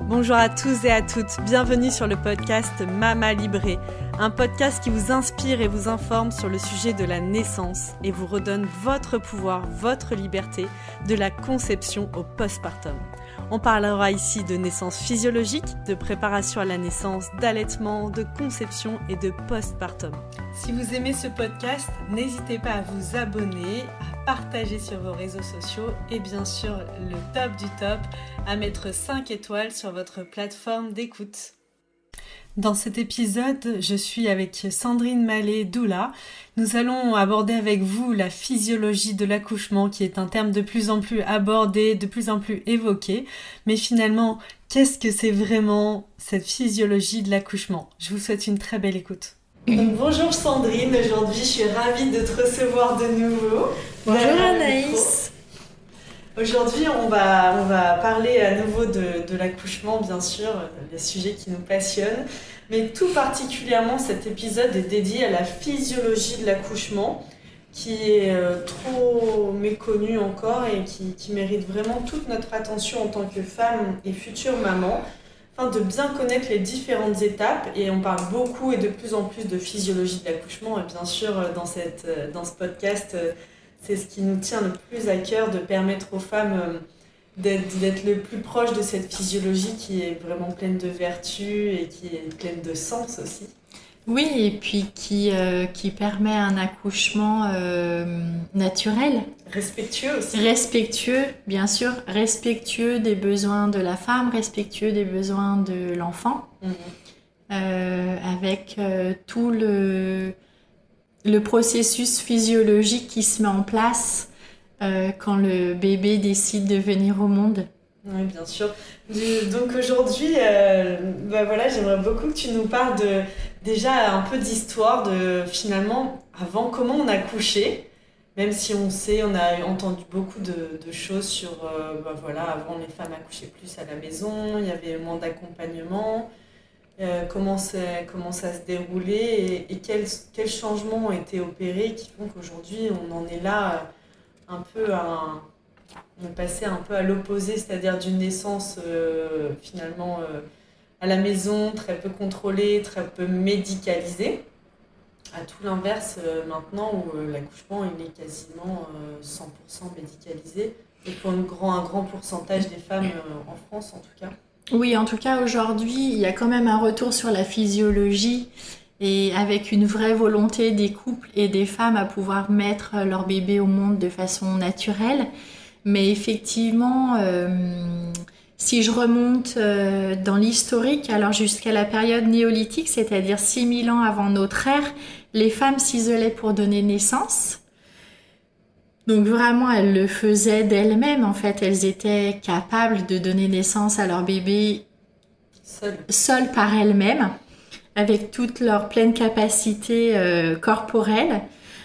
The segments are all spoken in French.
Bonjour à tous et à toutes, bienvenue sur le podcast Mama Librée, un podcast qui vous inspire et vous informe sur le sujet de la naissance et vous redonne votre pouvoir, votre liberté, de la conception au postpartum. On parlera ici de naissance physiologique, de préparation à la naissance, d'allaitement, de conception et de postpartum. Si vous aimez ce podcast, n'hésitez pas à vous abonner, à partager sur vos réseaux sociaux et bien sûr, le top du top, à mettre 5 étoiles sur votre plateforme d'écoute. Dans cet épisode, je suis avec Sandrine Mallet-Doula. Nous allons aborder avec vous la physiologie de l'accouchement, qui est un terme de plus en plus abordé, de plus en plus évoqué. Mais finalement, qu'est-ce que c'est vraiment cette physiologie de l'accouchement ? Je vous souhaite une très belle écoute. Donc, bonjour Sandrine, aujourd'hui je suis ravie de te recevoir de nouveau. Bonjour Anaïs. Aujourd'hui, on va parler à nouveau de l'accouchement, bien sûr, les sujets qui nous passionnent. Mais tout particulièrement, cet épisode est dédié à la physiologie de l'accouchement, qui est trop méconnue encore et qui mérite vraiment toute notre attention en tant que femme et future maman, afin de bien connaître les différentes étapes. Et on parle beaucoup et de plus en plus de physiologie de l'accouchement. Et bien sûr, dans ce podcast, c'est ce qui nous tient le plus à cœur, de permettre aux femmes d'être le plus proche de cette physiologie qui est vraiment pleine de vertus et qui est pleine de sens aussi. Oui, et puis qui permet un accouchement naturel. Respectueux aussi. Respectueux, bien sûr, respectueux des besoins de la femme, respectueux des besoins de l'enfant, avec tout le processus physiologique qui se met en place quand le bébé décide de venir au monde. Oui, bien sûr. Donc aujourd'hui, j'aimerais beaucoup que tu nous parles déjà un peu d'histoire de finalement avant comment on a couché, même si on a entendu beaucoup de choses sur avant les femmes accouchaient plus à la maison, il y avait moins d'accompagnement. Comment ça se déroulait et quels changements ont été opérés qui font qu'aujourd'hui on en est là on est passé un peu à l'opposé, c'est-à-dire d'une naissance à la maison, très peu contrôlée, très peu médicalisée, à tout l'inverse maintenant où l'accouchement il est quasiment 100% médicalisé et pour un grand pourcentage des femmes en France en tout cas. Oui, en tout cas, aujourd'hui, il y a quand même un retour sur la physiologie et avec une vraie volonté des couples et des femmes à pouvoir mettre leur bébé au monde de façon naturelle. Mais effectivement, si je remonte dans l'historique, alors jusqu'à la période néolithique, c'est-à-dire 6000 ans avant notre ère, les femmes s'isolaient pour donner naissance. Donc vraiment, elles le faisaient d'elles-mêmes. En fait, elles étaient capables de donner naissance à leur bébé seules par elles-mêmes, avec toute leur pleine capacité corporelle.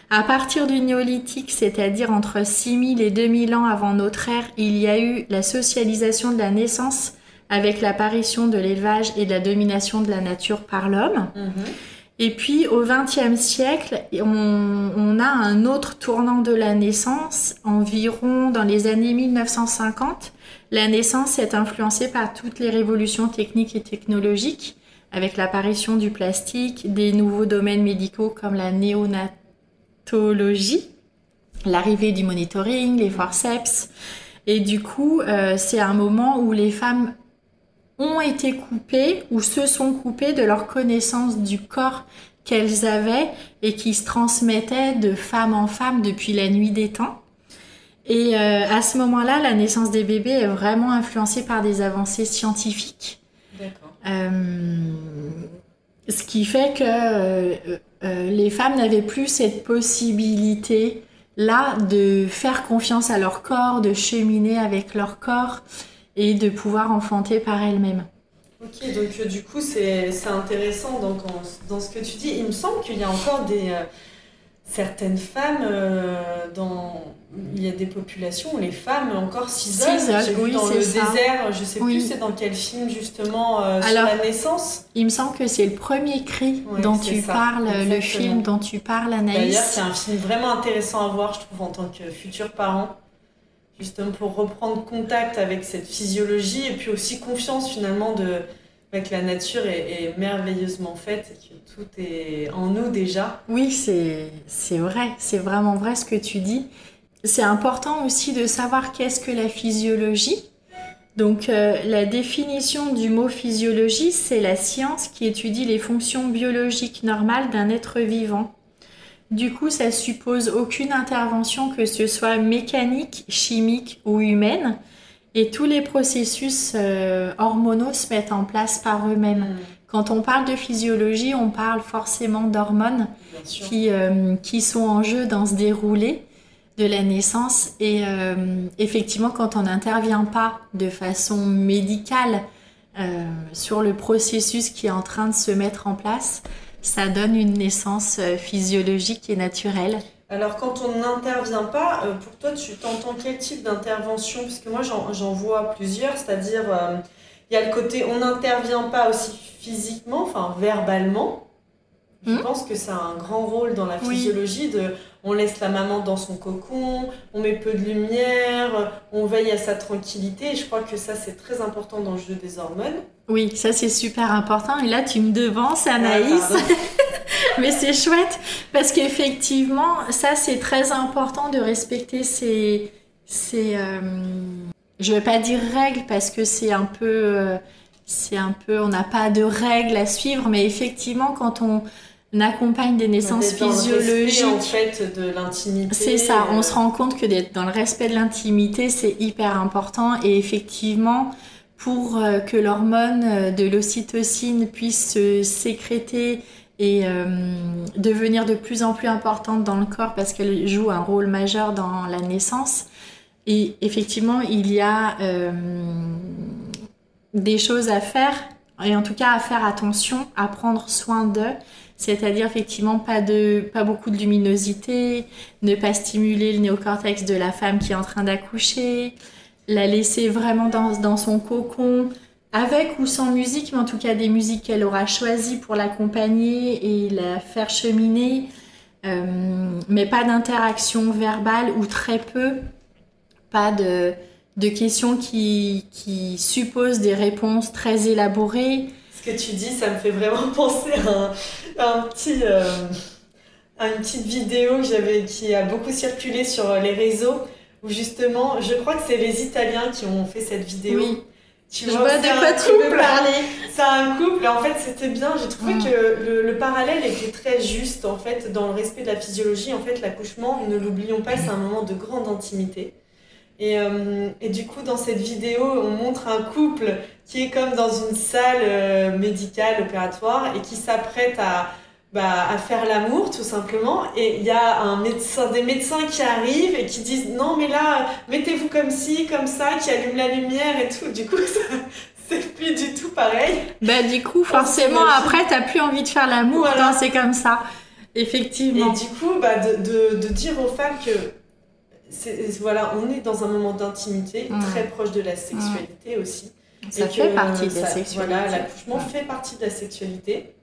À partir du néolithique, c'est-à-dire entre 6000 et 2000 ans avant notre ère, il y a eu la socialisation de la naissance avec l'apparition de l'élevage et de la domination de la nature par l'homme. Et puis au XXe siècle, on a un autre tournant de la naissance. Environ dans les années 1950, la naissance est influencée par toutes les révolutions techniques et technologiques, avec l'apparition du plastique, des nouveaux domaines médicaux comme la néonatologie, l'arrivée du monitoring, les forceps. Et du coup, c'est un moment où les femmes ont été coupées ou se sont coupées de leur connaissance du corps qu'elles avaient et qui se transmettaient de femme en femme depuis la nuit des temps. Et à ce moment-là, la naissance des bébés est vraiment influencée par des avancées scientifiques. D'accord. Ce qui fait que les femmes n'avaient plus cette possibilité-là de faire confiance à leur corps, de cheminer avec leur corps et de pouvoir enfanter par elles-mêmes. Ok, donc du coup c'est intéressant dans ce que tu dis. Il me semble qu'il y a encore certaines femmes, il y a des populations où les femmes encore s'isolent. J'ai vu dans le désert, je sais plus c'est dans quel film justement sur la naissance. Il me semble que c'est le premier cri dont tu parles, exactement. Le film dont tu parles, Anaïs. D'ailleurs c'est un film vraiment intéressant à voir, je trouve, en tant que futur parent. justement pour reprendre contact avec cette physiologie et puis aussi confiance finalement que la nature est merveilleusement faite et que tout est en nous déjà. Oui, c'est vrai, c'est vraiment vrai ce que tu dis. C'est important aussi de savoir qu'est-ce que la physiologie. Donc la définition du mot physiologie, c'est la science qui étudie les fonctions biologiques normales d'un être vivant. Du coup, ça suppose aucune intervention, que ce soit mécanique, chimique ou humaine, et tous les processus hormonaux se mettent en place par eux-mêmes. Quand on parle de physiologie, on parle forcément d'hormones qui sont en jeu dans ce déroulé de la naissance. Et effectivement, quand on n'intervient pas de façon médicale sur le processus qui est en train de se mettre en place, ça donne une naissance physiologique et naturelle. Alors, quand on n'intervient pas, pour toi, tu t'entends quel type d'intervention? Parce que moi, j'en vois plusieurs, c'est-à-dire, il y a le côté, on n'intervient pas aussi physiquement, enfin, verbalement. Je pense que ça a un grand rôle dans la physiologie, on laisse la maman dans son cocon, on met peu de lumière, on veille à sa tranquillité. Et je crois que ça, c'est très important dans le jeu des hormones. Oui, ça c'est super important. Et là, tu me devances, Anaïs. Mais c'est chouette parce qu'effectivement, ça c'est très important de respecter ces je vais pas dire règles parce que c'est un peu, on n'a pas de règles à suivre, mais effectivement, quand on accompagne des naissances physiologiques, en fait, de l'intimité. C'est ça, on se rend compte que d'être dans le respect de l'intimité, c'est hyper important. Et effectivement, pour que l'hormone de l'ocytocine puisse se sécréter et devenir de plus en plus importante dans le corps parce qu'elle joue un rôle majeur dans la naissance. Et effectivement, il y a des choses à faire, et en tout cas à faire attention, à prendre soin d'eux. C'est-à-dire effectivement pas beaucoup de luminosité, ne pas stimuler le néocortex de la femme qui est en train d'accoucher, la laisser vraiment dans son cocon, avec ou sans musique, mais en tout cas des musiques qu'elle aura choisies pour l'accompagner et la faire cheminer, mais pas d'interaction verbale ou très peu, pas de questions qui supposent des réponses très élaborées. Ce que tu dis, ça me fait vraiment penser à une petite vidéo qui a beaucoup circulé sur les réseaux, où justement, je crois que c'est les Italiens qui ont fait cette vidéo. Oui. Tu vois de quoi tu veux parler. C'est un couple, et en fait c'était bien, j'ai trouvé que le parallèle était très juste en fait, dans le respect de la physiologie. En fait, l'accouchement, ne l'oublions pas, c'est un moment de grande intimité. Et du coup, dans cette vidéo, on montre un couple qui est comme dans une salle médicale, opératoire, et qui s'apprête à faire l'amour, tout simplement. Et il y a des médecins qui arrivent et qui disent « Non, mais là, mettez-vous comme ci, comme ça, qui allument la lumière et tout. » Du coup, c'est plus du tout pareil. Du coup, forcément, après, t'as plus envie de faire l'amour quand c'est comme ça. Effectivement. Et du coup, de dire aux femmes que on est dans un moment d'intimité, très proche de la sexualité aussi. Ça fait partie de la sexualité. Voilà, l'accouchement fait partie de la sexualité.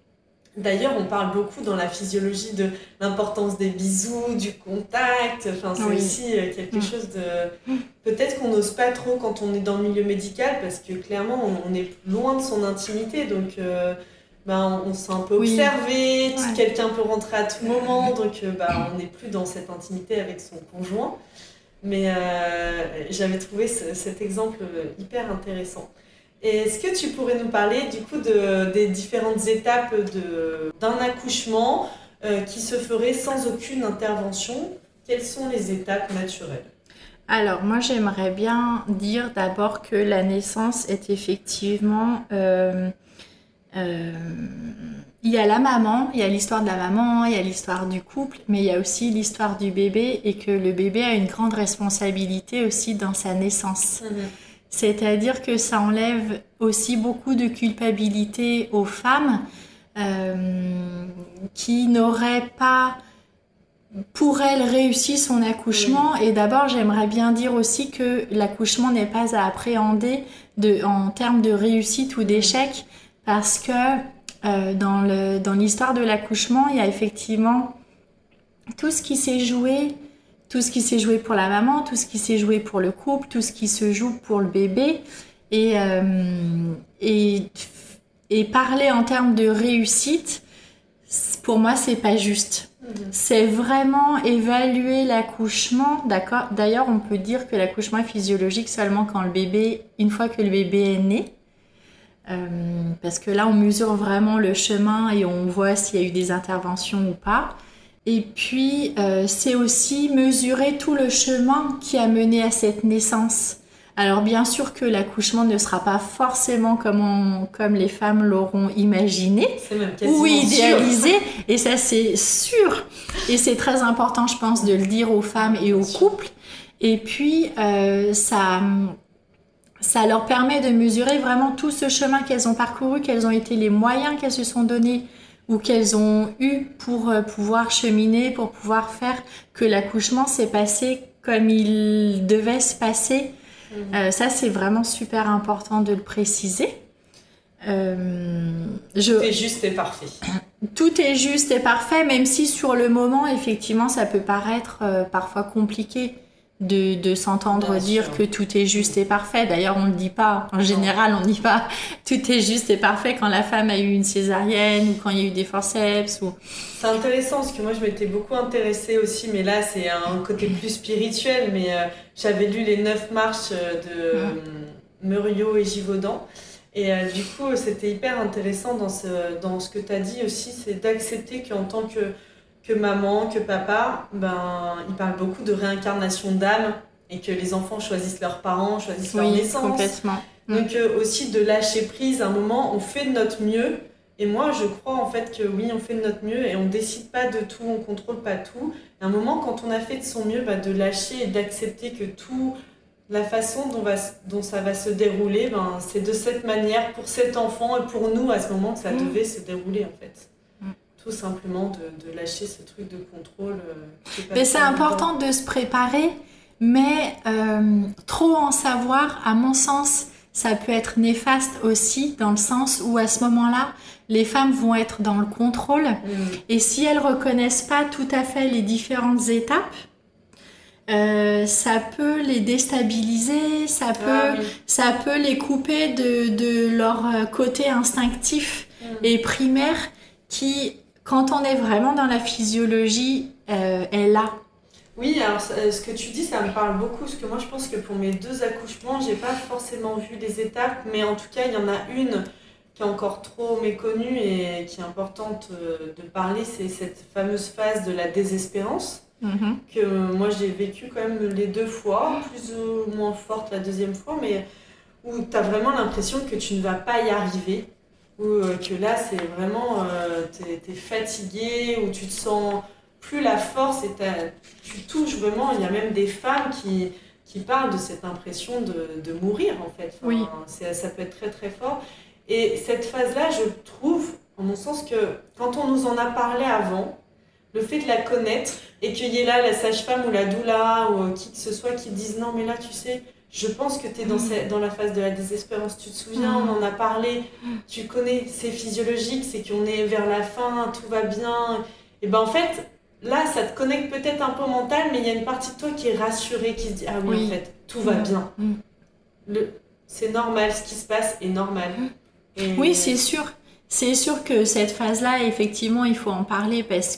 D'ailleurs, on parle beaucoup dans la physiologie de l'importance des bisous, du contact. Enfin, c'est aussi quelque chose de... Peut-être qu'on n'ose pas trop quand on est dans le milieu médical, parce que clairement, on est loin de son intimité. Donc, on s'est un peu observé, quelqu'un peut rentrer à tout moment, donc on n'est plus dans cette intimité avec son conjoint. Mais j'avais trouvé cet exemple hyper intéressant. Et est-ce que tu pourrais nous parler du coup des différentes étapes d'un accouchement qui se ferait sans aucune intervention? Quelles sont les étapes naturelles? Alors moi j'aimerais bien dire d'abord que la naissance est effectivement... il y a la maman, il y a l'histoire de la maman, il y a l'histoire du couple, mais il y a aussi l'histoire du bébé, et que le bébé a une grande responsabilité aussi dans sa naissance. C'est-à-dire que ça enlève aussi beaucoup de culpabilité aux femmes qui n'auraient pas pour elles réussi son accouchement. Et d'abord j'aimerais bien dire aussi que l'accouchement n'est pas à appréhender en termes de réussite ou d'échec, parce que dans l'histoire de l'accouchement, il y a effectivement tout ce qui s'est joué tout ce qui s'est joué pour la maman, tout ce qui s'est joué pour le couple, tout ce qui se joue pour le bébé. Et parler en termes de réussite, pour moi, c'est pas juste. C'est vraiment évaluer l'accouchement, d'accord. D'ailleurs, on peut dire que l'accouchement est physiologique seulement une fois que le bébé est né. Parce que là, on mesure vraiment le chemin et on voit s'il y a eu des interventions ou pas. Et puis, c'est aussi mesurer tout le chemin qui a mené à cette naissance. Alors, bien sûr que l'accouchement ne sera pas forcément comme les femmes l'auront imaginé ou idéalisé. Et ça, c'est sûr. Et c'est très important, je pense, de le dire aux femmes et aux couples. Et puis, ça leur permet de mesurer vraiment tout ce chemin qu'elles ont parcouru, quels ont été les moyens qu'elles se sont donnés ou qu'elles ont eu pour pouvoir cheminer, pour pouvoir faire que l'accouchement s'est passé comme il devait se passer. Ça, c'est vraiment super important de le préciser. Tout est juste et parfait. Tout est juste et parfait, même si sur le moment, effectivement, ça peut paraître parfois compliqué de s'entendre dire que tout est juste et parfait. D'ailleurs, on ne le dit pas. En général, on ne dit pas tout est juste et parfait quand la femme a eu une césarienne ou quand il y a eu des forceps. C'est intéressant parce que moi, je m'étais beaucoup intéressée aussi, mais là, c'est un côté plus spirituel. Mais j'avais lu les 9 marches de Meuriot et Givaudan. Et du coup, c'était hyper intéressant dans ce que tu as dit aussi, c'est d'accepter qu'en tant que maman, que papa, ils parlent beaucoup de réincarnation d'âme et que les enfants choisissent leurs parents, choisissent leur naissance. Complètement. Donc aussi de lâcher prise, à un moment, on fait de notre mieux. Et moi, je crois en fait que oui, on fait de notre mieux et on décide pas de tout, on contrôle pas tout. Et à un moment, quand on a fait de son mieux, de lâcher et d'accepter que la façon dont ça va se dérouler, c'est de cette manière pour cet enfant et pour nous à ce moment que ça devait se dérouler en fait. Tout simplement de lâcher ce truc de contrôle. Mais c'est important de se préparer, mais trop en savoir, à mon sens, ça peut être néfaste aussi, dans le sens où à ce moment-là, les femmes vont être dans le contrôle. Et si elles reconnaissent pas tout à fait les différentes étapes, ça peut les déstabiliser, ça peut les couper de leur côté instinctif et primaire qui, quand on est vraiment dans la physiologie, est là. Oui, alors ce que tu dis, ça me parle beaucoup, parce que moi je pense que pour mes 2 accouchements, j'ai pas forcément vu les étapes, mais en tout cas, il y en a une qui est encore trop méconnue et qui est importante de parler, c'est cette fameuse phase de la désespérance, que moi j'ai vécu quand même les 2 fois, plus ou moins forte la 2e fois, mais où tu as vraiment l'impression que tu ne vas pas y arriver, ou que là c'est vraiment, t'es fatigué, ou tu te sens plus la force et tu touches vraiment. Il y a même des femmes qui parlent de cette impression de mourir en fait. Ça peut être très très fort. Et cette phase-là, je trouve, en mon sens, que quand on nous en a parlé avant, le fait de la connaître et qu'il y ait là la sage-femme ou la doula ou qui que ce soit qui dise non mais là tu sais, je pense que tu es dans la phase de la désespérance, tu te souviens, on en a parlé, tu connais, c'est physiologique, c'est qu'on est vers la fin, tout va bien. Et en fait, là ça te connecte peut-être un peu au mental, mais il y a une partie de toi qui est rassurée, qui se dit ah oui. En fait, tout va bien. C'est normal, ce qui se passe est normal. Et... Oui, c'est sûr. C'est sûr que cette phase-là, effectivement, il faut en parler parce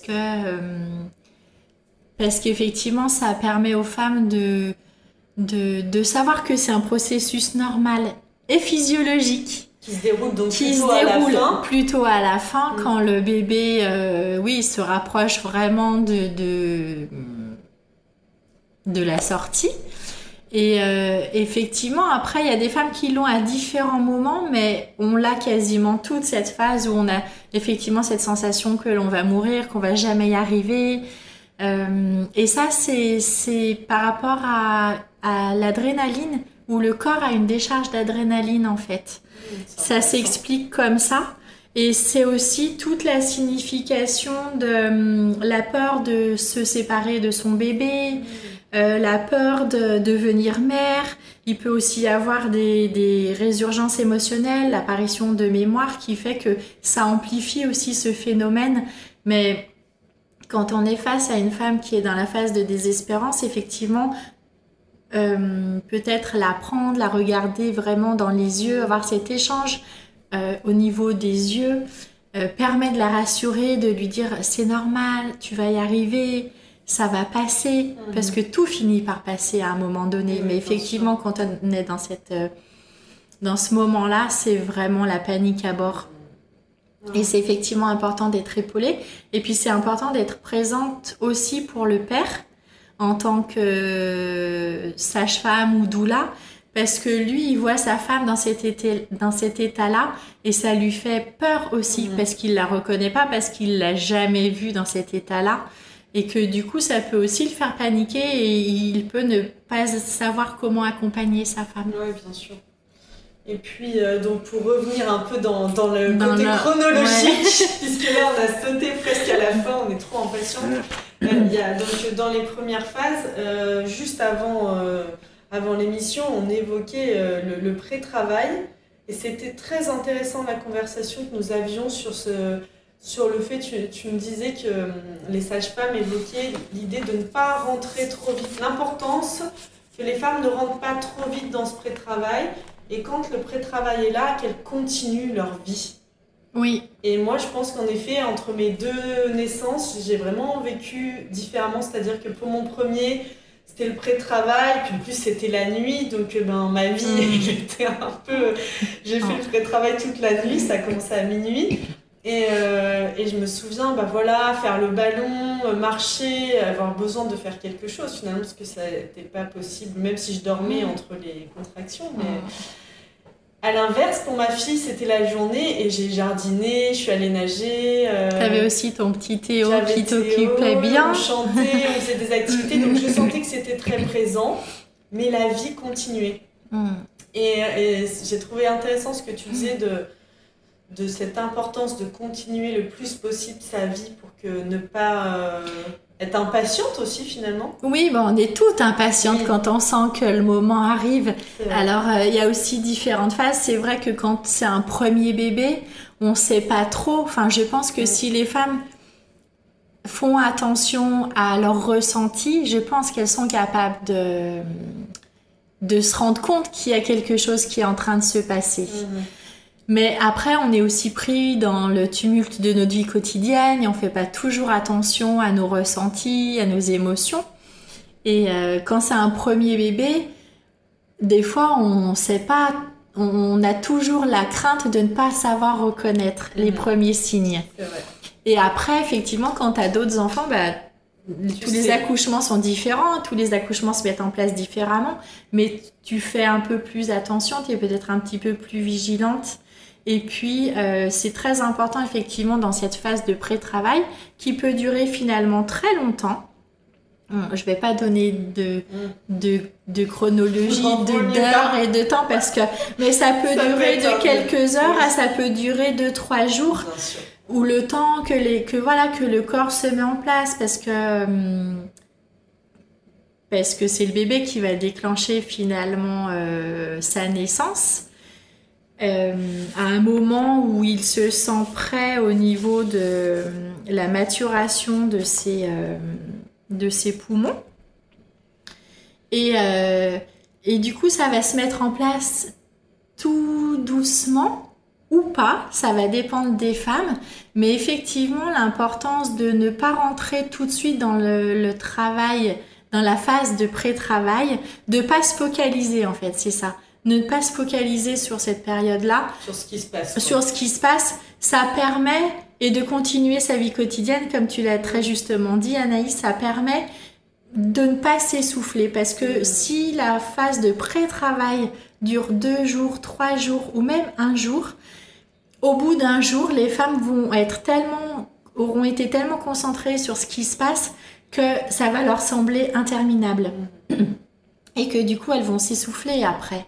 qu'effectivement, ça permet aux femmes de savoir que c'est un processus normal et physiologique. Qui se déroule donc plutôt à la fin quand le bébé se rapproche vraiment de la sortie. Et effectivement, après, il y a des femmes qui l'ont à différents moments, mais on l'a quasiment toute cette phase où on a effectivement cette sensation que l'on va mourir, qu'on va jamais y arriver. Et ça, c'est par rapport à l'adrénaline, où le corps a une décharge d'adrénaline en fait. Ça s'explique comme ça. Et c'est aussi toute la signification de la peur de se séparer de son bébé, la peur de devenir mère. Il peut aussi y avoir des résurgences émotionnelles, l'apparition de mémoire qui fait que ça amplifie aussi ce phénomène. Mais quand on est face à une femme qui est dans la phase de désespérance, effectivement, peut-être la prendre, la regarder vraiment dans les yeux, avoir cet échange au niveau des yeux, permet de la rassurer, de lui dire c'est normal, tu vas y arriver, ça va passer, parce que tout finit par passer à un moment donné. Mais effectivement, quand on est dans ce moment-là, c'est vraiment la panique à bord. Et c'est effectivement important d'être épaulée. Et puis c'est important d'être présente aussi pour le père en tant que sage-femme ou doula, parce que lui, il voit sa femme dans cet état-là et ça lui fait peur aussi, parce qu'il la reconnaît pas, parce qu'il l'a jamais vue dans cet état-là. Et que du coup, ça peut aussi le faire paniquer et il peut ne pas savoir comment accompagner sa femme. Oui, bien sûr. Et puis, donc pour revenir un peu dans le côté chronologique, puisque là, on a sauté presque à la fin, on est trop impatients. Il y a donc dans les premières phases, juste avant l'émission, on évoquait le pré-travail. Et c'était très intéressant la conversation que nous avions sur le fait, tu me disais que les sages-femmes évoquaient l'idée de ne pas rentrer trop vite, l'importance que les femmes ne rentrent pas trop vite dans ce pré-travail. Et quand le pré-travail est là, qu'elles continuent leur vie. Oui. Et moi, je pense qu'en effet, entre mes deux naissances, j'ai vraiment vécu différemment. C'est-à-dire que pour mon premier, c'était le pré-travail, puis en plus, c'était la nuit. Donc, ma vie, était un peu... J'ai fait le pré-travail toute la nuit, ça a commencé à minuit. Et je me souviens, faire le ballon, marcher, avoir besoin de faire quelque chose finalement, parce que ça n'était pas possible, même si je dormais entre les contractions. Mais à l'inverse, pour ma fille, c'était la journée et j'ai jardiné, je suis allée nager. T'avais aussi ton petit Théo qui t'occupait bien. On chantait, on faisait des activités, donc je sentais que c'était très présent, mais la vie continuait. Et j'ai trouvé intéressant ce que tu disais de cette importance de continuer le plus possible sa vie pour que ne pas être impatiente aussi finalement. Oui, on est toutes impatientes quand on sent que le moment arrive. Alors, il y a aussi différentes phases. C'est vrai que quand c'est un premier bébé, on ne sait pas trop. Enfin, je pense que si les femmes font attention à leur ressenti, je pense qu'elles sont capables de se rendre compte qu'il y a quelque chose qui est en train de se passer. Mais après, on est aussi pris dans le tumulte de notre vie quotidienne et on fait pas toujours attention à nos ressentis, à nos émotions. Et quand c'est un premier bébé, des fois, on sait pas, on a toujours la crainte de ne pas savoir reconnaître les premiers signes. C'est vrai. Et après, effectivement, quand tu as d'autres enfants, tous les accouchements sont différents, tous les accouchements se mettent en place différemment, mais tu fais un peu plus attention, tu es peut-être un petit peu plus vigilante. Et puis, c'est très important effectivement dans cette phase de pré-travail qui peut durer finalement très longtemps. Je vais pas donner de chronologie, d'heures et de temps mais ça peut durer de quelques heures à ça peut durer 2-3 jours. Ou le temps que le corps se met en place parce que c'est le bébé qui va déclencher finalement sa naissance. À un moment où il se sent prêt au niveau de la maturation de ses poumons. Et du coup, ça va se mettre en place tout doucement ou pas, ça va dépendre des femmes. Mais effectivement, l'importance de ne pas rentrer tout de suite dans le travail, dans la phase de pré-travail, de ne pas se focaliser en fait, c'est ça. Ne pas se focaliser sur cette période-là. Sur ce qui se passe. Sur ce qui se passe, ça permet, et de continuer sa vie quotidienne, comme tu l'as très justement dit Anaïs, ça permet de ne pas s'essouffler. Parce que si la phase de pré-travail dure 2 jours, 3 jours ou même 1 jour, au bout d'un jour, les femmes auront été tellement concentrées sur ce qui se passe que ça va leur sembler interminable. Et que du coup, elles vont s'essouffler après.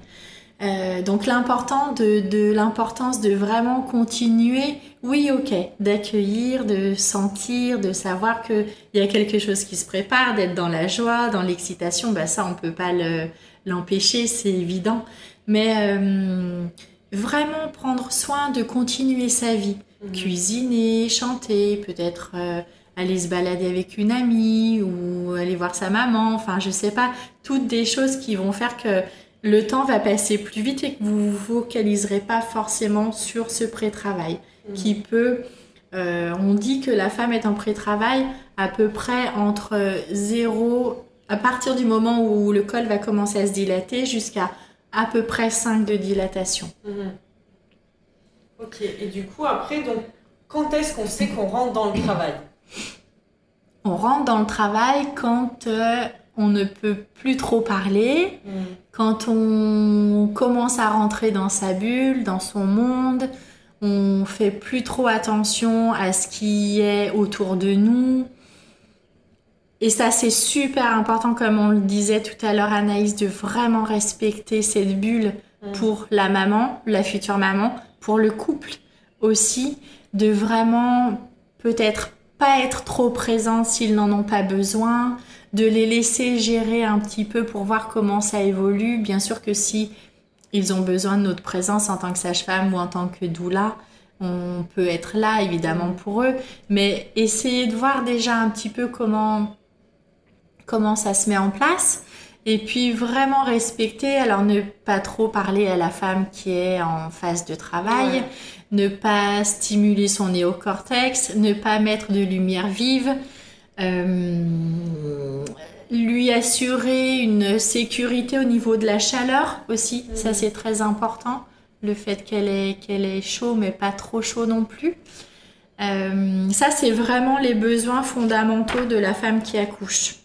Donc l'importance de vraiment continuer, oui, ok, d'accueillir, de sentir, de savoir qu'il y a quelque chose qui se prépare, d'être dans la joie, dans l'excitation, ça on peut pas l'empêcher, c'est évident. Mais vraiment prendre soin de continuer sa vie, cuisiner, chanter, peut-être aller se balader avec une amie ou aller voir sa maman, enfin je sais pas, toutes des choses qui vont faire que le temps va passer plus vite et que vous vous focaliserez pas forcément sur ce pré-travail qui peut... on dit que la femme est en pré-travail à peu près entre 0, à partir du moment où le col va commencer à se dilater, jusqu'à à peu près 5 de dilatation. Ok, et du coup après, donc, quand est-ce qu'on sait qu'on rentre dans le travail? On rentre dans le travail quand on ne peut plus trop parler, quand on commence à rentrer dans sa bulle, dans son monde, on fait plus trop attention à ce qui est autour de nous. Et ça, c'est super important, comme on le disait tout à l'heure, Anaïs, de vraiment respecter cette bulle pour la maman, la future maman, pour le couple aussi, de vraiment peut-être pas être trop présent s'ils n'en ont pas besoin, de les laisser gérer un petit peu pour voir comment ça évolue. Bien sûr que si ils ont besoin de notre présence en tant que sage-femme ou en tant que doula, on peut être là évidemment pour eux, mais essayer de voir déjà un petit peu comment ça se met en place, et puis vraiment respecter, alors ne pas trop parler à la femme qui est en phase de travail, ne pas stimuler son néocortex, ne pas mettre de lumière vive, lui assurer une sécurité au niveau de la chaleur aussi, ça c'est très important, le fait qu'elle est chaud mais pas trop chaud non plus. Ça c'est vraiment les besoins fondamentaux de la femme qui accouche.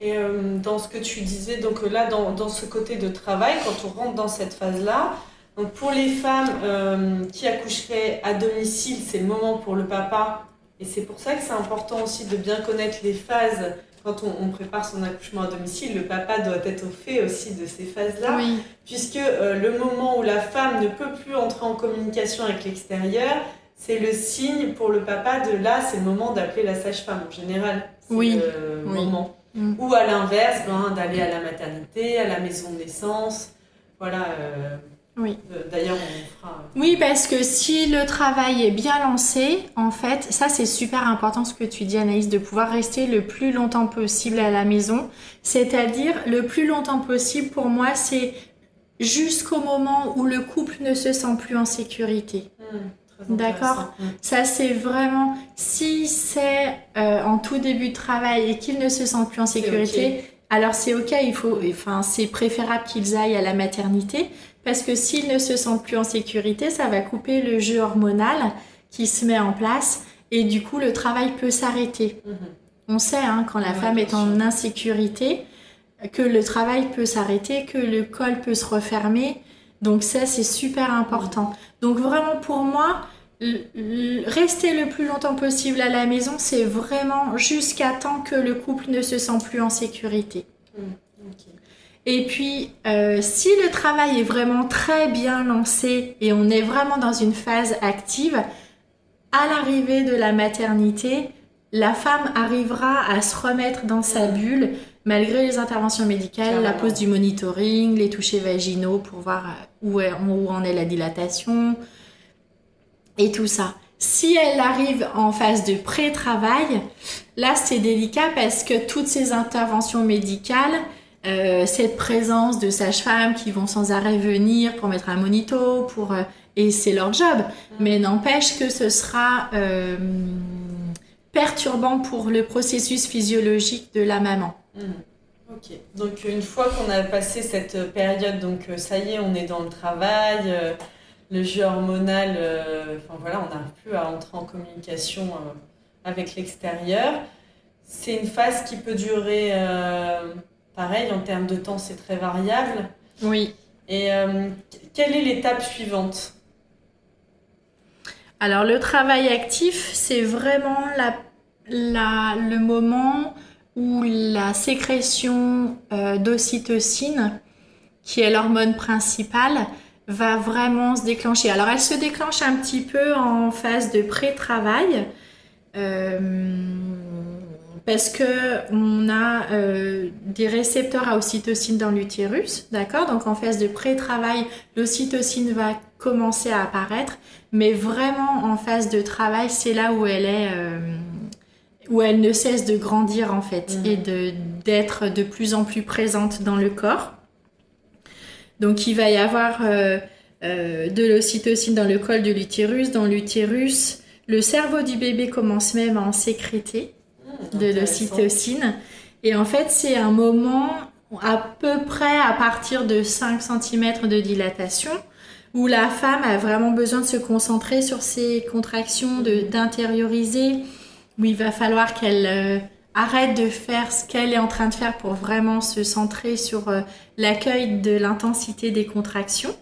Et dans ce que tu disais, donc là, dans ce côté de travail, quand on rentre dans cette phase-là, donc pour les femmes qui accoucheraient à domicile, c'est le moment pour le papa. Et c'est pour ça que c'est important aussi de bien connaître les phases. Quand on prépare son accouchement à domicile, le papa doit être au fait aussi de ces phases-là. Oui. Puisque le moment où la femme ne peut plus entrer en communication avec l'extérieur, c'est le signe pour le papa de là, c'est le moment d'appeler la sage-femme en général. C'est le moment. Ou à l'inverse, d'aller à la maternité, à la maison de naissance. Voilà. D'ailleurs, on fera... Oui, parce que si le travail est bien lancé, en fait, ça c'est super important ce que tu dis Anaïs, de pouvoir rester le plus longtemps possible à la maison. C'est-à-dire, le plus longtemps possible pour moi, c'est jusqu'au moment où le couple ne se sent plus en sécurité. D'accord. Ça c'est vraiment, si c'est en tout début de travail et qu'ils ne se sentent plus en sécurité, alors c'est ok, c'est préférable qu'ils aillent à la maternité, parce que s'ils ne se sentent plus en sécurité, ça va couper le jeu hormonal qui se met en place et du coup le travail peut s'arrêter. On sait quand la femme est en insécurité que le travail peut s'arrêter, que le col peut se refermer. Donc ça, c'est super important. Donc vraiment pour moi, rester le plus longtemps possible à la maison, c'est vraiment jusqu'à temps que le couple ne se sent plus en sécurité. Et puis, si le travail est vraiment très bien lancé et on est vraiment dans une phase active, à l'arrivée de la maternité, la femme arrivera à se remettre dans sa bulle malgré les interventions médicales, la pose du monitoring, les touchés vaginaux pour voir où en est la dilatation et tout ça. Si elle arrive en phase de pré-travail, là c'est délicat parce que toutes ces interventions médicales, cette présence de sages-femmes qui vont sans arrêt venir pour mettre un monito, et c'est leur job, mais n'empêche que ce sera perturbant pour le processus physiologique de la maman. Ok, donc une fois qu'on a passé cette période, donc ça y est, on est dans le travail, le jeu hormonal, on n'arrive plus à entrer en communication avec l'extérieur. C'est une phase qui peut durer, pareil, en termes de temps, c'est très variable. Oui. Et quelle est l'étape suivante ? Alors, le travail actif, c'est vraiment le moment où la sécrétion d'ocytocine, qui est l'hormone principale, va vraiment se déclencher. Alors, elle se déclenche un petit peu en phase de pré-travail, parce qu'on a des récepteurs à ocytocine dans l'utérus, d'accord ? Donc, en phase de pré-travail, l'ocytocine va commencer à apparaître, mais vraiment en phase de travail, c'est là où elle où elle ne cesse de grandir en fait et d'être de plus en plus présente dans le corps. Donc il va y avoir de l'ocytocine dans le col de l'utérus, dans l'utérus. Le cerveau du bébé commence même à en sécréter de l'ocytocine. Et en fait, c'est un moment à peu près à partir de 5 cm de dilatation où la femme a vraiment besoin de se concentrer sur ses contractions, d'intérioriser, où il va falloir qu'elle arrête de faire ce qu'elle est en train de faire pour vraiment se centrer sur l'accueil de l'intensité des contractions.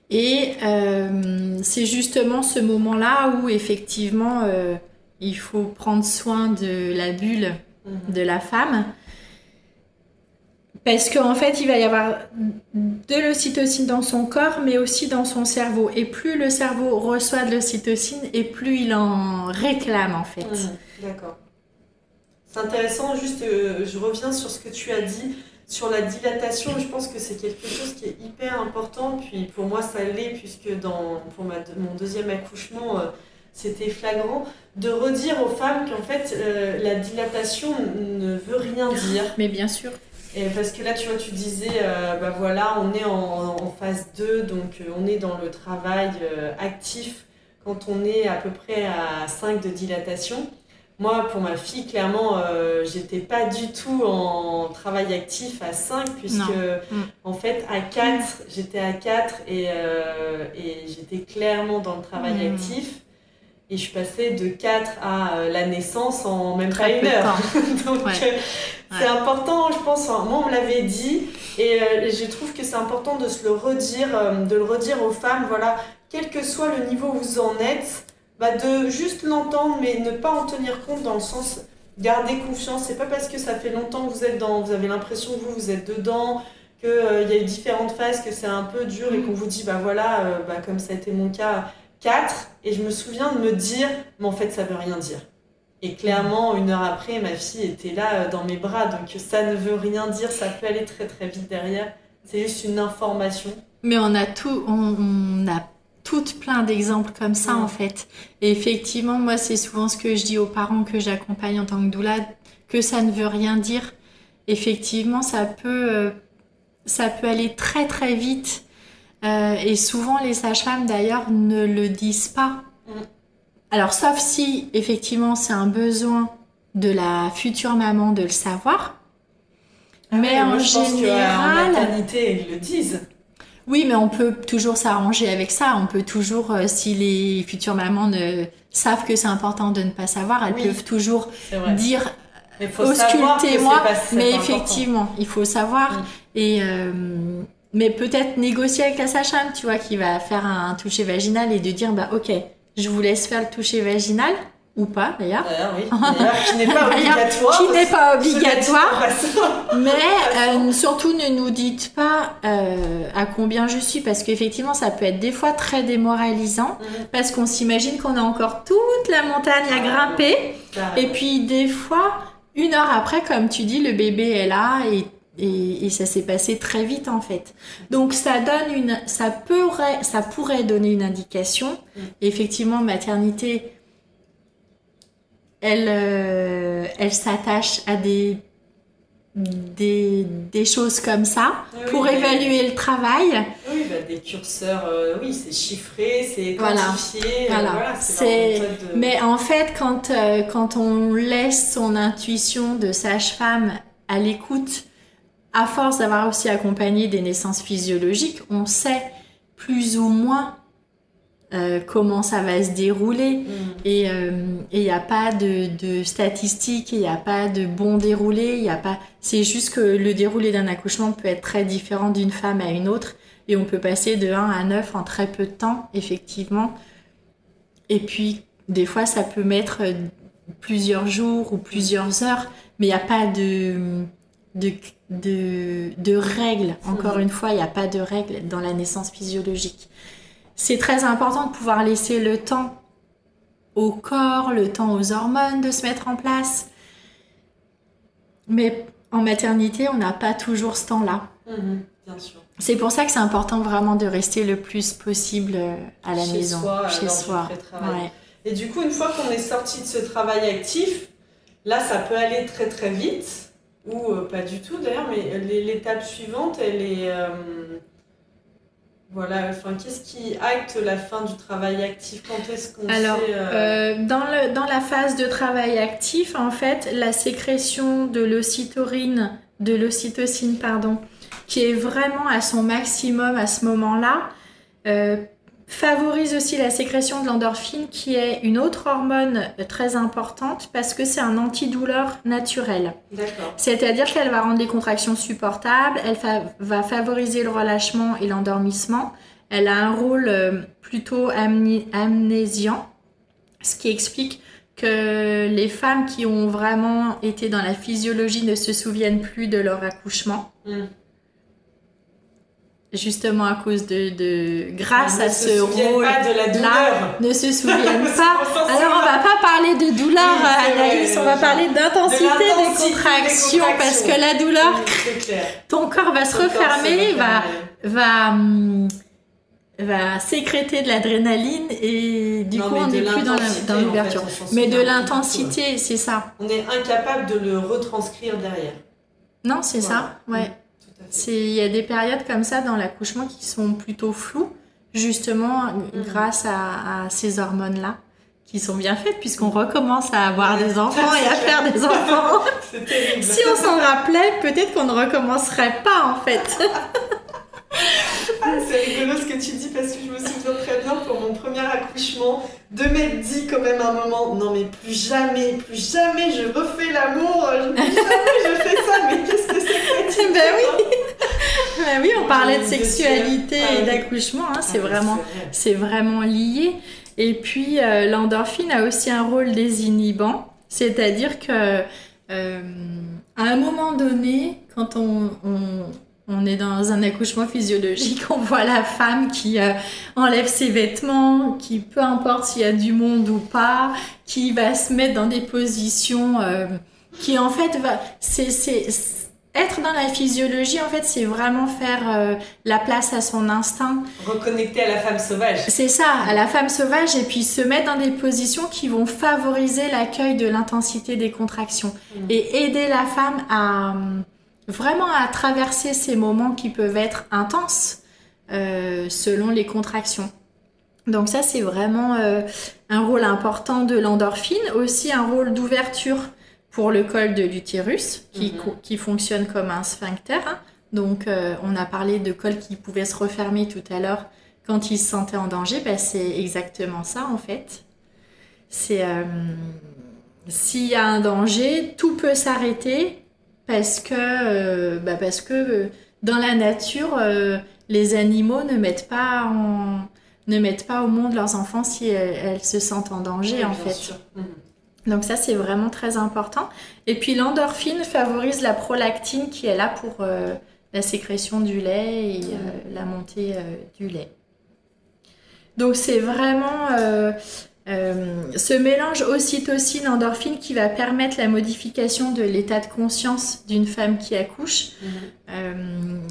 Et c'est justement ce moment-là où effectivement il faut prendre soin de la bulle de la femme. Parce qu'en fait, il va y avoir de l'ocytocine dans son corps, mais aussi dans son cerveau. Et plus le cerveau reçoit de l'ocytocine, et plus il en réclame, en fait. D'accord. C'est intéressant, juste, je reviens sur ce que tu as dit, sur la dilatation. Je pense que c'est quelque chose qui est hyper important. Puis pour moi, ça l'est, puisque pour mon deuxième accouchement, c'était flagrant. De redire aux femmes qu'en fait, la dilatation ne veut rien dire. Mais bien sûr. Et parce que là, tu vois, tu disais, voilà, on est en phase 2, donc on est dans le travail actif quand on est à peu près à 5 de dilatation. Moi, pour ma fille, clairement, j'étais pas du tout en travail actif à 5, puisque en fait, à 4, j'étais à 4 et j'étais clairement dans le travail actif. Et je suis passée de 4 à la naissance en même pas une heure. Donc, c'est important, je pense. Enfin, moi, on me l'avait dit. Et je trouve que c'est important de se le redire, de le redire aux femmes. Voilà, quel que soit le niveau où vous en êtes, de juste l'entendre, mais ne pas en tenir compte dans le sens garder confiance. C'est pas parce que ça fait longtemps que vous êtes vous avez l'impression que vous êtes dedans, qu'il y a eu différentes phases, que c'est un peu dur et qu'on vous dit, comme ça a été mon cas, 4, et je me souviens de me dire, mais en fait, ça veut rien dire. Et clairement, 1 heure après, ma fille était là dans mes bras, donc ça ne veut rien dire, ça peut aller très très vite derrière. C'est juste une information. Mais on a toutes plein d'exemples comme ça en fait. Et effectivement, moi, c'est souvent ce que je dis aux parents que j'accompagne en tant que doula, que ça ne veut rien dire. Effectivement, ça peut aller très très vite. Et souvent, les sages-femmes, d'ailleurs, ne le disent pas. Alors, sauf si, effectivement, c'est un besoin de la future maman de le savoir. Mais en général... En maternité, ils le disent. Oui, mais on peut toujours s'arranger avec ça. On peut toujours, si les futures mamans savent que c'est important de ne pas savoir, elles peuvent toujours dire... Auscultez-moi. Mais effectivement, il faut savoir. Et... mais peut-être négocier avec la sage-femme, tu vois, qui va faire un toucher vaginal et de dire, ok, je vous laisse faire le toucher vaginal, ou pas d'ailleurs. D'ailleurs, oui. D'ailleurs, qui n'est pas obligatoire. Qui n'est pas obligatoire. Mais surtout, ne nous dites pas à combien je suis, parce qu'effectivement, ça peut être des fois très démoralisant, parce qu'on s'imagine qu'on a encore toute la montagne à grimper. Et puis, des fois, 1 heure après, comme tu dis, le bébé est là et ça s'est passé très vite en fait. Donc ça pourrait donner une indication. Effectivement, maternité, elle s'attache à des choses comme ça pour évaluer le travail. Oui, des curseurs, c'est chiffré, c'est quantifié. Mais en fait, quand on laisse son intuition de sage-femme à l'écoute, à force d'avoir aussi accompagné des naissances physiologiques, on sait plus ou moins comment ça va se dérouler. Et il n'y a pas de statistiques, il n'y a pas de bon déroulé. C'est juste que le déroulé d'un accouchement peut être très différent d'une femme à une autre. Et on peut passer de 1 à 9 en très peu de temps, effectivement. Et puis, des fois, ça peut mettre plusieurs jours ou plusieurs heures. Mais il n'y a pas de règles. Encore une fois, il n'y a pas de règles dans la naissance physiologique. C'est très important de pouvoir laisser le temps au corps, le temps aux hormones de se mettre en place. Mais en maternité, on n'a pas toujours ce temps-là. Bien sûr. C'est pour ça que c'est important vraiment de rester le plus possible à la maison, chez soi. Et du coup, une fois qu'on est sorti de ce travail actif, là, ça peut aller très très vite, ou pas du tout d'ailleurs, mais l'étape suivante, elle est... voilà, enfin, qu'est-ce qui acte la fin du travail actif? Quand est-ce qu'on sait... Dans la phase de travail actif, en fait, la sécrétion de l'ocytocine, qui est vraiment à son maximum à ce moment-là, favorise aussi la sécrétion de l'endorphine, qui est une autre hormone très importante parce que c'est un antidouleur naturel. D'accord. C'est-à-dire qu'elle va rendre les contractions supportables, elle va favoriser le relâchement et l'endormissement. Elle a un rôle plutôt amnésiant, ce qui explique que les femmes qui ont vraiment été dans la physiologie ne se souviennent plus de leur accouchement. Justement à cause grâce à ce rôle-là, ne se souviennent pas. Alors on va pas parler de douleur, Anaïs, on va parler d'intensité des contractions, parce que la douleur, ton corps va se refermer, va sécréter de l'adrénaline et du coup on n'est plus dans l'ouverture. Mais de l'intensité, c'est ça. On est incapable de le retranscrire derrière. Non, c'est ça, ouais. Il y a des périodes comme ça dans l'accouchement qui sont plutôt floues, justement grâce à ces hormones-là, qui sont bien faites puisqu'on recommence à avoir des enfants et à faire des enfants. C'est terrible. Si on s'en rappelait, peut-être qu'on ne recommencerait pas en fait. C'est rigolo ce que tu dis parce que je me souviens très bien pour mon premier accouchement de m'être dit quand même à un moment, non mais plus jamais je refais l'amour, plus jamais je fais ça, mais qu'est-ce que c'est que Ben oui, on parlait de sexualité et d'accouchement, hein, c'est vraiment lié. Et puis l'endorphine a aussi un rôle désinhibant, c'est-à-dire que à un moment donné, quand on est dans un accouchement physiologique, on voit la femme qui enlève ses vêtements, qui peu importe s'il y a du monde ou pas, qui va se mettre dans des positions qui en fait être dans la physiologie, en fait, c'est vraiment faire la place à son instinct. Reconnecter à la femme sauvage. C'est ça, à la femme sauvage, et puis se mettre dans des positions qui vont favoriser l'accueil de l'intensité des contractions et aider la femme à vraiment à traverser ces moments qui peuvent être intenses selon les contractions. Donc ça, c'est vraiment un rôle important de l'endorphine, aussi un rôle d'ouverture pour le col de l'utérus qui fonctionne comme un sphincter. Donc on a parlé de col qui pouvait se refermer tout à l'heure quand il se sentait en danger. Ben, c'est exactement ça en fait. C'est s'il y a un danger, tout peut s'arrêter parce que dans la nature, les animaux ne mettent pas au monde leurs enfants si elles se sentent en danger en fait. Donc ça, c'est vraiment très important. Et puis l'endorphine favorise la prolactine qui est là pour la sécrétion du lait et la montée du lait. Donc c'est vraiment ce mélange ocytocine-endorphine qui va permettre la modification de l'état de conscience d'une femme qui accouche.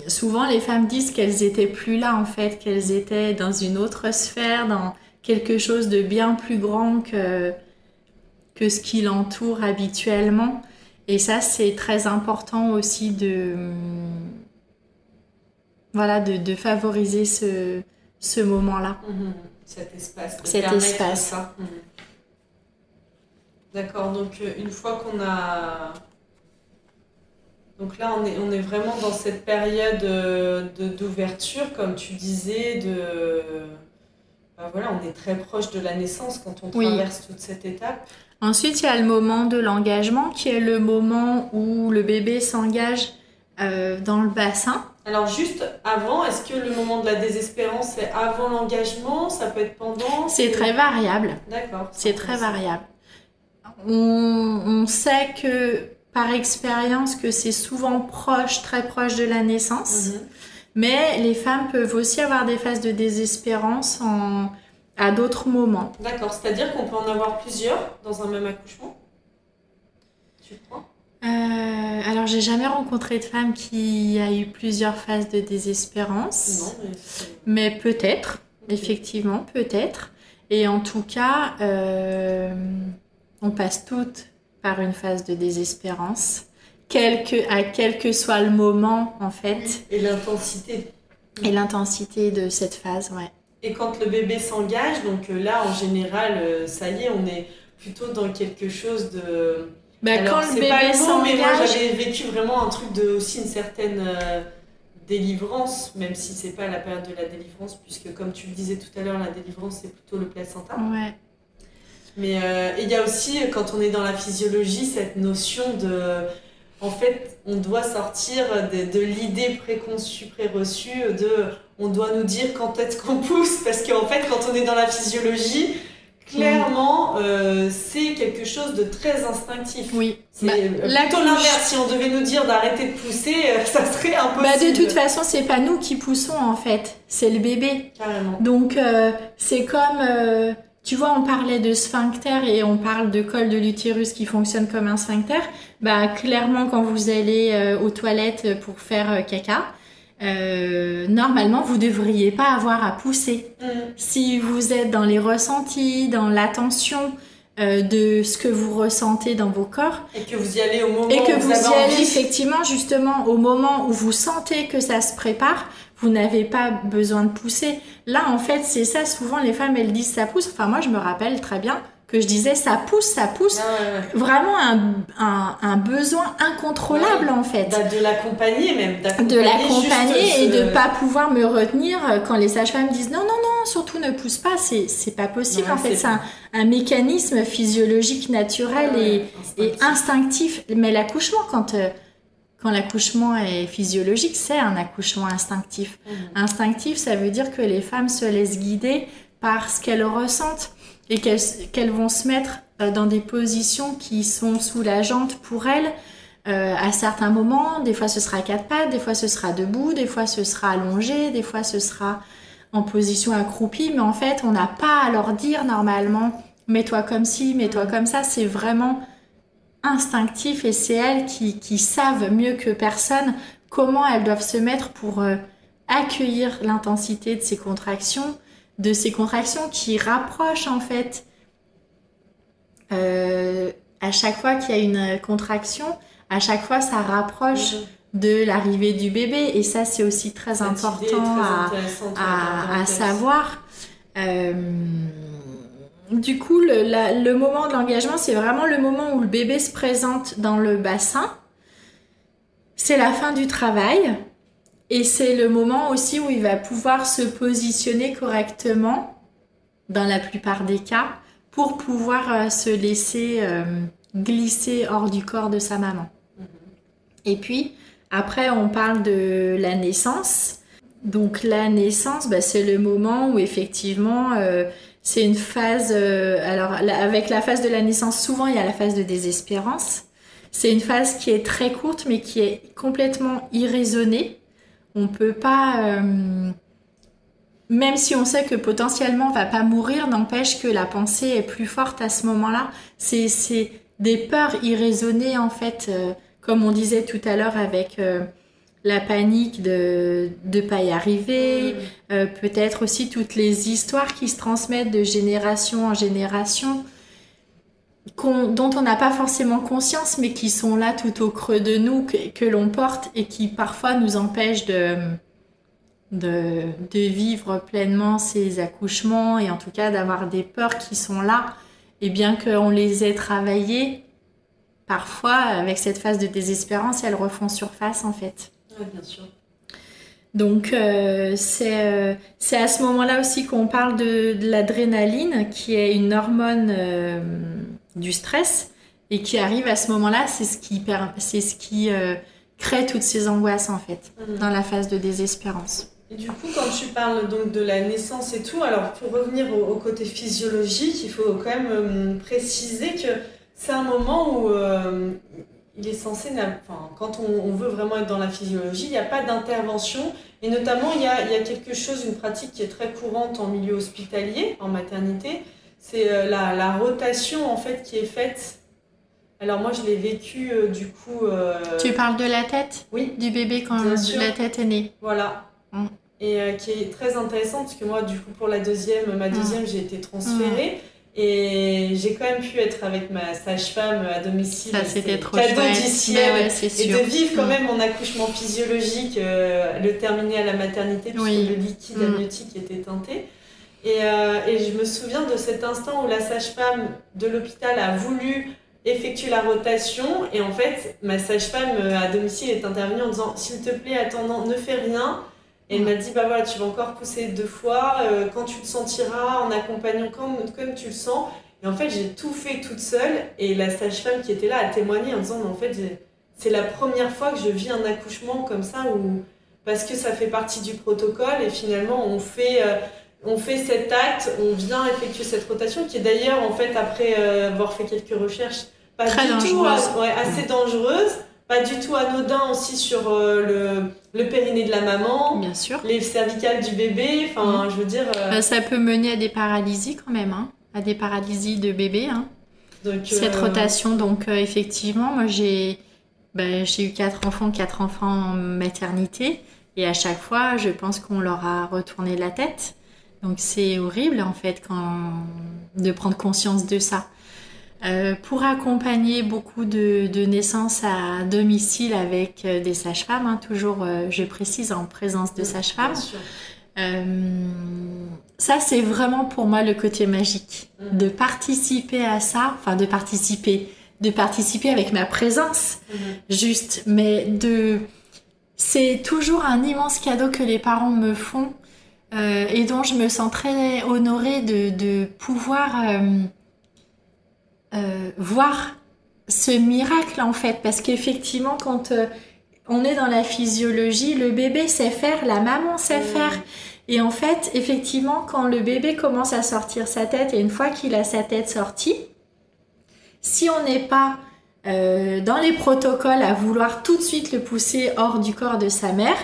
Souvent, les femmes disent qu'elles étaient plus là en fait, qu'elles étaient dans une autre sphère, dans quelque chose de bien plus grand que ce qui l'entoure habituellement. Et ça, c'est très important aussi de favoriser ce moment-là. Cet espace. Cet espace. Ça. D'accord, donc une fois qu'on a... Donc là, on est vraiment dans cette période d'ouverture, comme tu disais, on est très proche de la naissance quand on traverse toute cette étape. Ensuite, il y a le moment de l'engagement, qui est le moment où le bébé s'engage dans le bassin. Alors juste avant, est-ce que le moment de la désespérance, c'est avant l'engagement? Ça peut être pendant? C'est très variable. D'accord. C'est très variable. On sait que, par expérience, que c'est souvent très proche de la naissance. Mais les femmes peuvent aussi avoir des phases de désespérance à d'autres moments. D'accord, c'est-à-dire qu'on peut en avoir plusieurs dans un même accouchement? Tu crois? Alors, j'ai jamais rencontré de femme qui a eu plusieurs phases de désespérance. Non, mais peut-être, effectivement, peut-être. Et en tout cas, on passe toutes par une phase de désespérance, quel que soit le moment, en fait. Oui, et l'intensité. Et l'intensité de cette phase, ouais. Et quand le bébé s'engage, donc là, en général, ça y est, on est plutôt dans quelque chose de... Alors, quand le bébé s'engage... mais moi, j'avais vécu vraiment un truc de aussi une certaine délivrance, même si c'est pas la période de la délivrance, puisque comme tu le disais tout à l'heure, la délivrance, c'est plutôt le placenta. Ouais. Mais il y a aussi, quand on est dans la physiologie, cette notion de... En fait, on doit sortir de l'idée préconçue, préreçue, on doit nous dire quand est-ce qu'on pousse, parce qu'en fait, quand on est dans la physiologie, clairement, c'est quelque chose de très instinctif. Oui. C'est plutôt l'inverse. Si on devait nous dire d'arrêter de pousser, ça serait impossible. De toute façon, c'est pas nous qui poussons, en fait. C'est le bébé. Carrément. Donc, c'est comme... tu vois, on parlait de sphincter et on parle de col de l'utérus qui fonctionne comme un sphincter. Clairement, quand vous allez aux toilettes pour faire caca, normalement, vous devriez pas avoir à pousser. Si vous êtes dans les ressentis, dans l'attention de ce que vous ressentez dans vos corps. Et que vous y allez au moment où vous avez y allez envie. Effectivement, justement, au moment où vous sentez que ça se prépare, vous n'avez pas besoin de pousser. Là, en fait, c'est ça. Souvent, les femmes, elles disent ça pousse. Enfin, moi, je me rappelle très bien que je disais ça pousse. Vraiment un besoin incontrôlable, en fait. De l'accompagner même. De l'accompagner et de pas pouvoir me retenir quand les sages-femmes disent non, surtout ne pousse pas. C'est pas possible. En fait, c'est un mécanisme physiologique naturel et instinctif. Mais l'accouchement, quand l'accouchement est physiologique, c'est un accouchement instinctif. Instinctif, ça veut dire que les femmes se laissent guider par ce qu'elles ressentent et qu'elles vont se mettre dans des positions qui sont soulageantes pour elles à certains moments. Des fois, ce sera à quatre pattes, des fois, ce sera debout, des fois, ce sera allongé, des fois, ce sera en position accroupie. Mais en fait, on n'a pas à leur dire normalement « mets-toi comme ci, mets-toi comme ça ». C'est vraiment instinctif et c'est elles qui savent mieux que personne comment elles doivent se mettre pour accueillir l'intensité de ces contractions qui rapprochent en fait à chaque fois qu'il y a une contraction, à chaque fois ça rapproche de l'arrivée du bébé et ça c'est aussi très important à savoir. Du coup, le moment de l'engagement, c'est vraiment le moment où le bébé se présente dans le bassin. C'est la fin du travail et c'est le moment aussi où il va pouvoir se positionner correctement, dans la plupart des cas, pour pouvoir se laisser glisser hors du corps de sa maman. Et puis, après, on parle de la naissance. Donc, la naissance, c'est le moment où effectivement... c'est une phase, avec la phase de la naissance, souvent il y a la phase de désespérance. C'est une phase qui est très courte mais qui est complètement irraisonnée. On peut pas, même si on sait que potentiellement on va pas mourir, n'empêche que la pensée est plus forte à ce moment-là. C'est des peurs irraisonnées en fait, comme on disait tout à l'heure avec... la panique de pas y arriver, peut-être aussi toutes les histoires qui se transmettent de génération en génération, dont on n'a pas forcément conscience, mais qui sont là tout au creux de nous, que l'on porte et qui parfois nous empêchent de vivre pleinement ces accouchements et en tout cas d'avoir des peurs qui sont là. Et bien qu'on les ait travaillées, parfois avec cette phase de désespérance, elles refont surface en fait. Oui, bien sûr. Donc, c'est à ce moment-là aussi qu'on parle de l'adrénaline, qui est une hormone du stress, et qui arrive à ce moment-là, c'est ce qui crée toutes ces angoisses, en fait, dans la phase de désespérance. Et du coup, quand tu parles donc de la naissance et tout, alors pour revenir au côté physiologique, il faut quand même préciser que c'est un moment où... il est censé, quand on veut vraiment être dans la physiologie, il n'y a pas d'intervention. Et notamment, il y a quelque chose, une pratique qui est très courante en milieu hospitalier, en maternité. C'est la rotation, en fait, qui est faite. Alors moi, je l'ai vécu, du coup... Tu parles de la tête ? Oui. Du bébé quand la tête est née. Voilà. et qui est très intéressante parce que moi, du coup, pour ma deuxième, j'ai été transférée. Et j'ai quand même pu être avec ma sage-femme à domicile. Ça, c'était trop cadeau chouette. du ciel. Ouais, c'est sûr. Et de vivre quand même mon accouchement physiologique, le terminer à la maternité, puisque le liquide amniotique était teinté. Et je me souviens de cet instant où la sage-femme de l'hôpital a voulu effectuer la rotation. Et en fait, ma sage-femme à domicile est intervenue en disant « S'il te plaît, attends, ne fais rien ». Et elle m'a dit, bah voilà, tu vas encore pousser 2 fois, quand tu le sentiras, en accompagnant comme tu le sens. Et en fait, j'ai tout fait toute seule. Et la sage-femme qui était là a témoigné en disant, mais en fait, c'est la première fois que je vis un accouchement comme ça, parce que ça fait partie du protocole. Et finalement, on fait cet acte, on vient effectuer cette rotation, qui est d'ailleurs, en fait, après avoir fait quelques recherches, pas très du tout, dangereuse. assez dangereuse. Pas du tout anodin aussi sur le périnée de la maman, bien sûr, les cervicales du bébé, enfin je veux dire... ça peut mener à des paralysies quand même, hein, à des paralysies de bébé. Hein. Donc, cette rotation, donc effectivement, moi j'ai eu 4 enfants en maternité et à chaque fois je pense qu'on leur a retourné la tête. Donc c'est horrible en fait de prendre conscience de ça. Pour accompagner beaucoup de naissances à domicile avec des sages-femmes, hein, toujours, je précise, en présence de sages-femmes. Ça, c'est vraiment pour moi le côté magique. De participer à ça, enfin de participer avec ma présence, juste, mais c'est toujours un immense cadeau que les parents me font et dont je me sens très honorée de pouvoir... voir ce miracle en fait, parce qu'effectivement quand on est dans la physiologie, le bébé sait faire, la maman sait faire, et en fait effectivement quand le bébé commence à sortir sa tête, et une fois qu'il a sa tête sortie, si on n'est pas dans les protocoles à vouloir tout de suite le pousser hors du corps de sa mère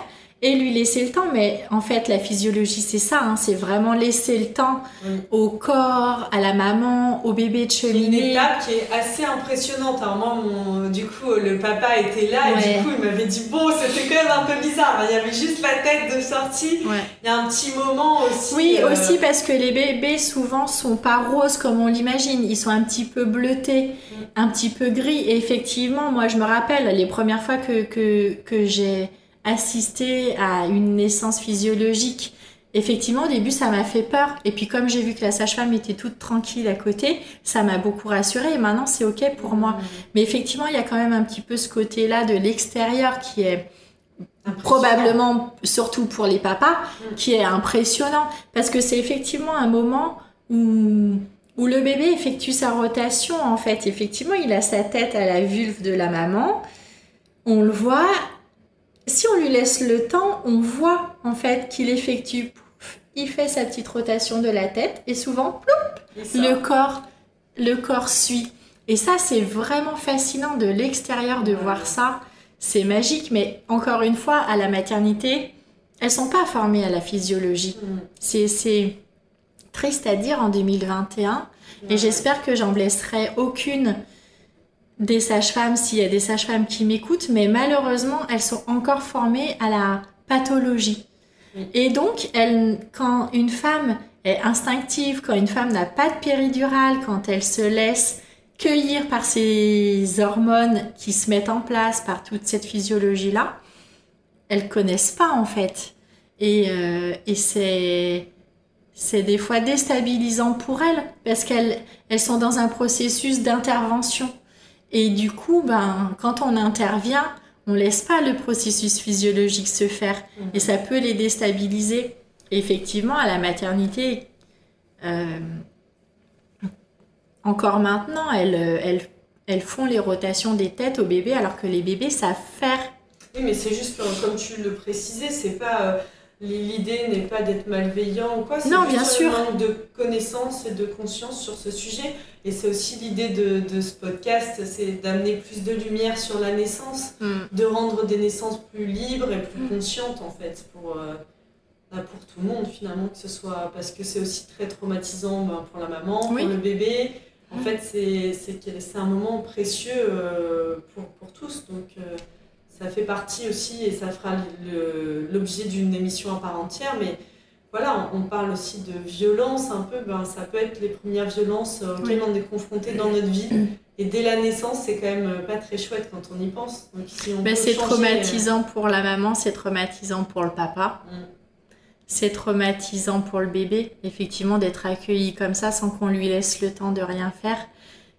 et lui laisser le temps, mais en fait la physiologie c'est ça, hein, c'est vraiment laisser le temps au corps, à la maman, au bébé de cheminer. C'est une étape qui est assez impressionnante. Alors moi, du coup, le papa était là et du coup il m'avait dit bon, c'était quand même un peu bizarre, il y avait juste la tête de sortie. Il y a un petit moment aussi. Oui, aussi parce que les bébés souvent sont pas roses comme on l'imagine, ils sont un petit peu bleutés, un petit peu gris, et effectivement moi je me rappelle les premières fois que j'ai assisté à une naissance physiologique. Effectivement, au début, ça m'a fait peur. Et puis, comme j'ai vu que la sage-femme était toute tranquille à côté, ça m'a beaucoup rassurée. Et maintenant, c'est OK pour moi. Mais effectivement, il y a quand même un petit peu ce côté-là de l'extérieur qui est probablement, surtout pour les papas, qui est impressionnant. Parce que c'est effectivement un moment où le bébé effectue sa rotation. En fait, effectivement, il a sa tête à la vulve de la maman. On le voit. Si on lui laisse le temps, on voit en fait qu'il effectue, il fait sa petite rotation de la tête et souvent, ploup, le corps suit. Et ça, c'est vraiment fascinant de l'extérieur de voir ça. C'est magique, mais encore une fois, à la maternité, elles sont pas formées à la physiologie. C'est triste à dire en 2021 et j'espère que j'en blesserai aucune des sages-femmes, s'il y a des sages-femmes qui m'écoutent, mais malheureusement, elles sont encore formées à la pathologie. Et donc, quand une femme est instinctive, quand une femme n'a pas de péridurale, quand elle se laisse cueillir par ces hormones qui se mettent en place, par toute cette physiologie-là, elles connaissent pas en fait. Et c'est des fois déstabilisant pour elles, parce qu'elles sont dans un processus d'intervention. Et du coup, quand on intervient, on laisse pas le processus physiologique se faire. Et ça peut les déstabiliser. Et effectivement, à la maternité, encore maintenant, elles font les rotations des têtes aux bébés, alors que les bébés savent faire. Oui, mais c'est juste, comme tu le précisais, c'est pas... L'idée n'est pas d'être malveillant ou quoi, c'est juste un manque de connaissances et de conscience sur ce sujet. Et c'est aussi l'idée de ce podcast, c'est d'amener plus de lumière sur la naissance, de rendre des naissances plus libres et plus conscientes en fait, pour tout le monde finalement, que ce soit, parce que c'est aussi très traumatisant pour la maman, pour le bébé. En fait, c'est un moment précieux pour tous, donc ça fait partie aussi, et ça fera l'objet d'une émission à part entière, mais voilà, on parle aussi de violence un peu, ça peut être les premières violences auxquelles on est confronté dans notre vie. Et dès la naissance, c'est quand même pas très chouette quand on y pense. Donc, si on peut c'est changer, traumatisant pour la maman, c'est traumatisant pour le papa. C'est traumatisant pour le bébé, effectivement, d'être accueilli comme ça sans qu'on lui laisse le temps de rien faire,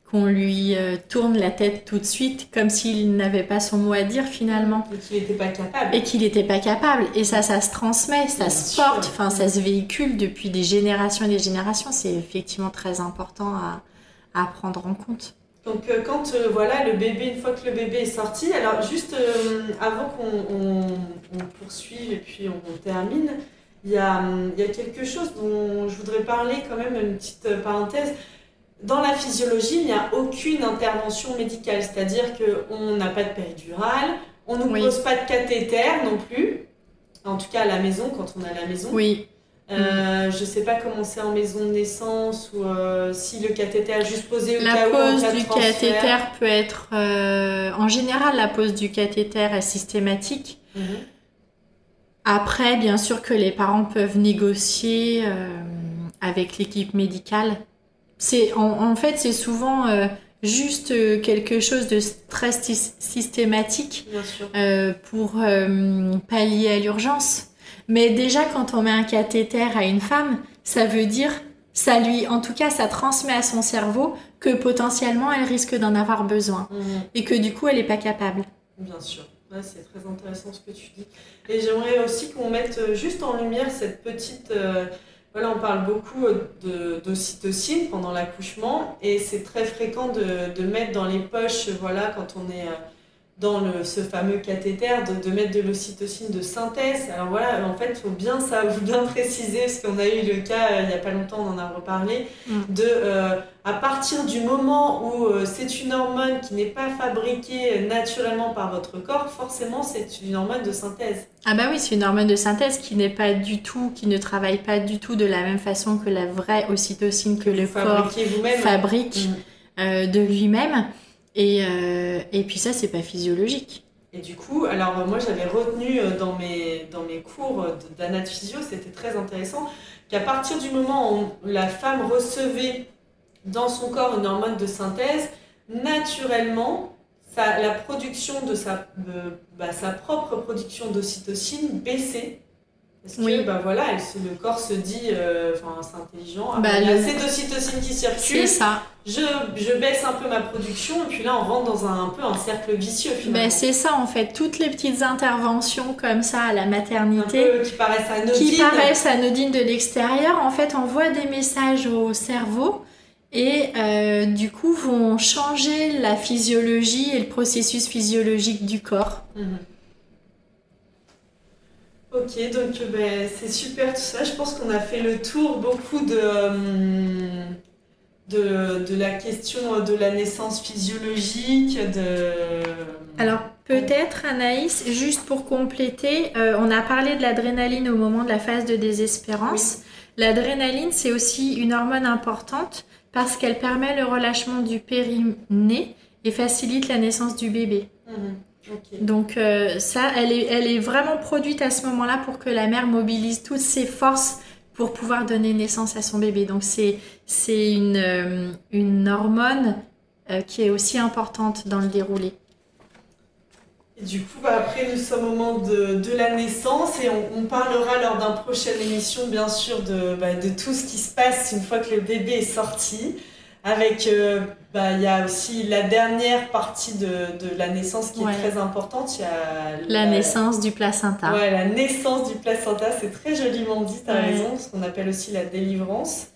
qu'on lui tourne la tête tout de suite, comme s'il n'avait pas son mot à dire finalement. Et qu'il n'était pas capable. Et ça se transmet, ça se porte, ça se véhicule depuis des générations et des générations. C'est effectivement très important à prendre en compte. Donc quand voilà, une fois que le bébé est sorti, alors juste avant qu'on poursuive et puis on termine, il y a quelque chose dont je voudrais parler quand même, une petite parenthèse. Dans la physiologie, il n'y a aucune intervention médicale, c'est-à-dire qu'on n'a pas de péridurale, on ne nous pose pas de cathéter non plus, en tout cas à la maison, quand on est à la maison. Oui. Je ne sais pas comment c'est en maison de naissance ou si le cathéter est juste posé au la cas où en pose cas de du transfert. cathéter peut être... en général, la pose du cathéter est systématique. Après, bien sûr que les parents peuvent négocier avec l'équipe médicale. En fait, c'est souvent juste quelque chose de stress systématique pour pallier à l'urgence. Mais déjà, quand on met un cathéter à une femme, ça veut dire, en tout cas, ça transmet à son cerveau que potentiellement, elle risque d'en avoir besoin. Et que du coup, elle n'est pas capable. Bien sûr. Ouais, c'est très intéressant ce que tu dis. Et j'aimerais aussi qu'on mette juste en lumière cette petite... voilà, on parle beaucoup d'ocytocine pendant l'accouchement et c'est très fréquent de mettre dans les poches, voilà, quand on est dans ce fameux cathéter, de mettre de l'ocytocine de synthèse. Alors voilà, en fait, il faut bien préciser, parce qu'on a eu le cas, il n'y a pas longtemps, on en a reparlé, à partir du moment où c'est une hormone qui n'est pas fabriquée naturellement par votre corps, forcément, c'est une hormone de synthèse. Ah bah oui, c'est une hormone de synthèse qui ne travaille pas du tout de la même façon que la vraie ocytocine que le corps fabrique de lui-même. Et puis ça, c'est pas physiologique. Et du coup, alors moi j'avais retenu dans mes cours d'anaphysio, c'était très intéressant, qu'à partir du moment où la femme recevait dans son corps une hormone de synthèse, naturellement, la production de sa propre production d'ocytocine baissait. Parce que voilà, le corps se dit, c'est intelligent, il y a assez d'ocytocine qui circule. C'est ça. Je baisse un peu ma production et puis là on rentre dans un peu un cercle vicieux finalement. C'est ça en fait, toutes les petites interventions comme ça à la maternité qui paraissent anodines de l'extérieur, en fait envoient des messages au cerveau et du coup vont changer la physiologie et le processus physiologique du corps. Ok, donc c'est super tout ça. Je pense qu'on a fait le tour beaucoup de la question de la naissance physiologique. Alors peut-être Anaïs, juste pour compléter, on a parlé de l'adrénaline au moment de la phase de désespérance. L'adrénaline, c'est aussi une hormone importante parce qu'elle permet le relâchement du périnée et facilite la naissance du bébé. Okay. Donc ça, elle est vraiment produite à ce moment-là pour que la mère mobilise toutes ses forces pour pouvoir donner naissance à son bébé. Donc c'est une hormone qui est aussi importante dans le déroulé. Et du coup, après nous sommes au moment de la naissance et on parlera lors d'une prochaine émission bien sûr de tout ce qui se passe une fois que le bébé est sorti. Avec, il y a aussi la dernière partie de la naissance qui est très importante. Il y a la naissance du placenta. Ouais, la naissance du placenta, c'est très joliment dit, tu as raison, ce qu'on appelle aussi la délivrance.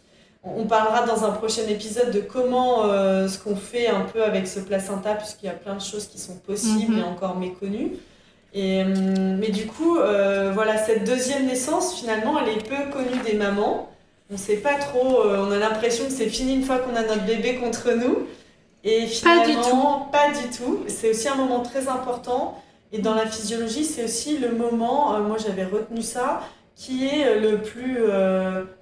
On parlera dans un prochain épisode de comment, ce qu'on fait un peu avec ce placenta, puisqu'il y a plein de choses qui sont possibles et encore méconnues. Mais du coup, voilà, cette deuxième naissance, finalement, elle est peu connue des mamans. On ne sait pas trop, on a l'impression que c'est fini une fois qu'on a notre bébé contre nous. Et finalement, pas du tout. C'est aussi un moment très important. Et dans la physiologie, c'est aussi le moment, moi j'avais retenu ça, qui est le plus...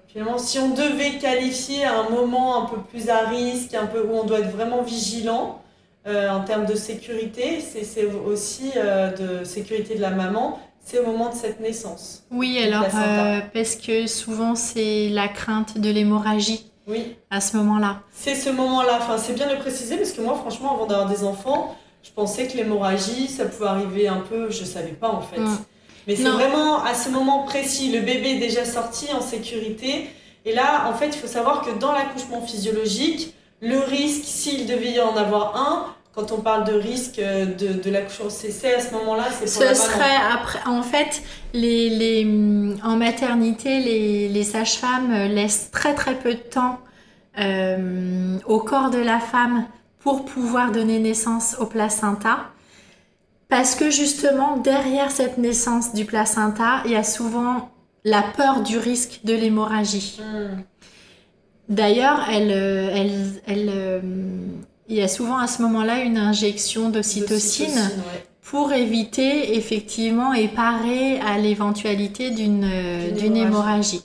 finalement, si on devait qualifier un moment un peu plus à risque, un peu où on doit être vraiment vigilant, en termes de sécurité, c'est aussi de sécurité de la maman, c'est au moment de cette naissance. Oui, alors parce que souvent c'est la crainte de l'hémorragie. Oui. À ce moment-là. C'est ce moment-là. Enfin, c'est bien de le préciser parce que moi, franchement, avant d'avoir des enfants, je pensais que l'hémorragie, ça pouvait arriver un peu. Je savais pas en fait. Mais c'est vraiment à ce moment précis. Le bébé est déjà sorti en sécurité. Et là, en fait, il faut savoir que dans l'accouchement physiologique, le risque, s'il devait y en avoir un, quand on parle de risque de l'accouchement, c'est à ce moment-là, c'est pour la maman. Ce serait après, en fait, en maternité, les sages-femmes laissent très très peu de temps au corps de la femme pour pouvoir donner naissance au placenta. Parce que justement, derrière cette naissance du placenta, il y a souvent la peur du risque de l'hémorragie. D'ailleurs, il y a souvent à ce moment-là une injection d'ocytocine pour éviter effectivement et parer à l'éventualité d'une hémorragie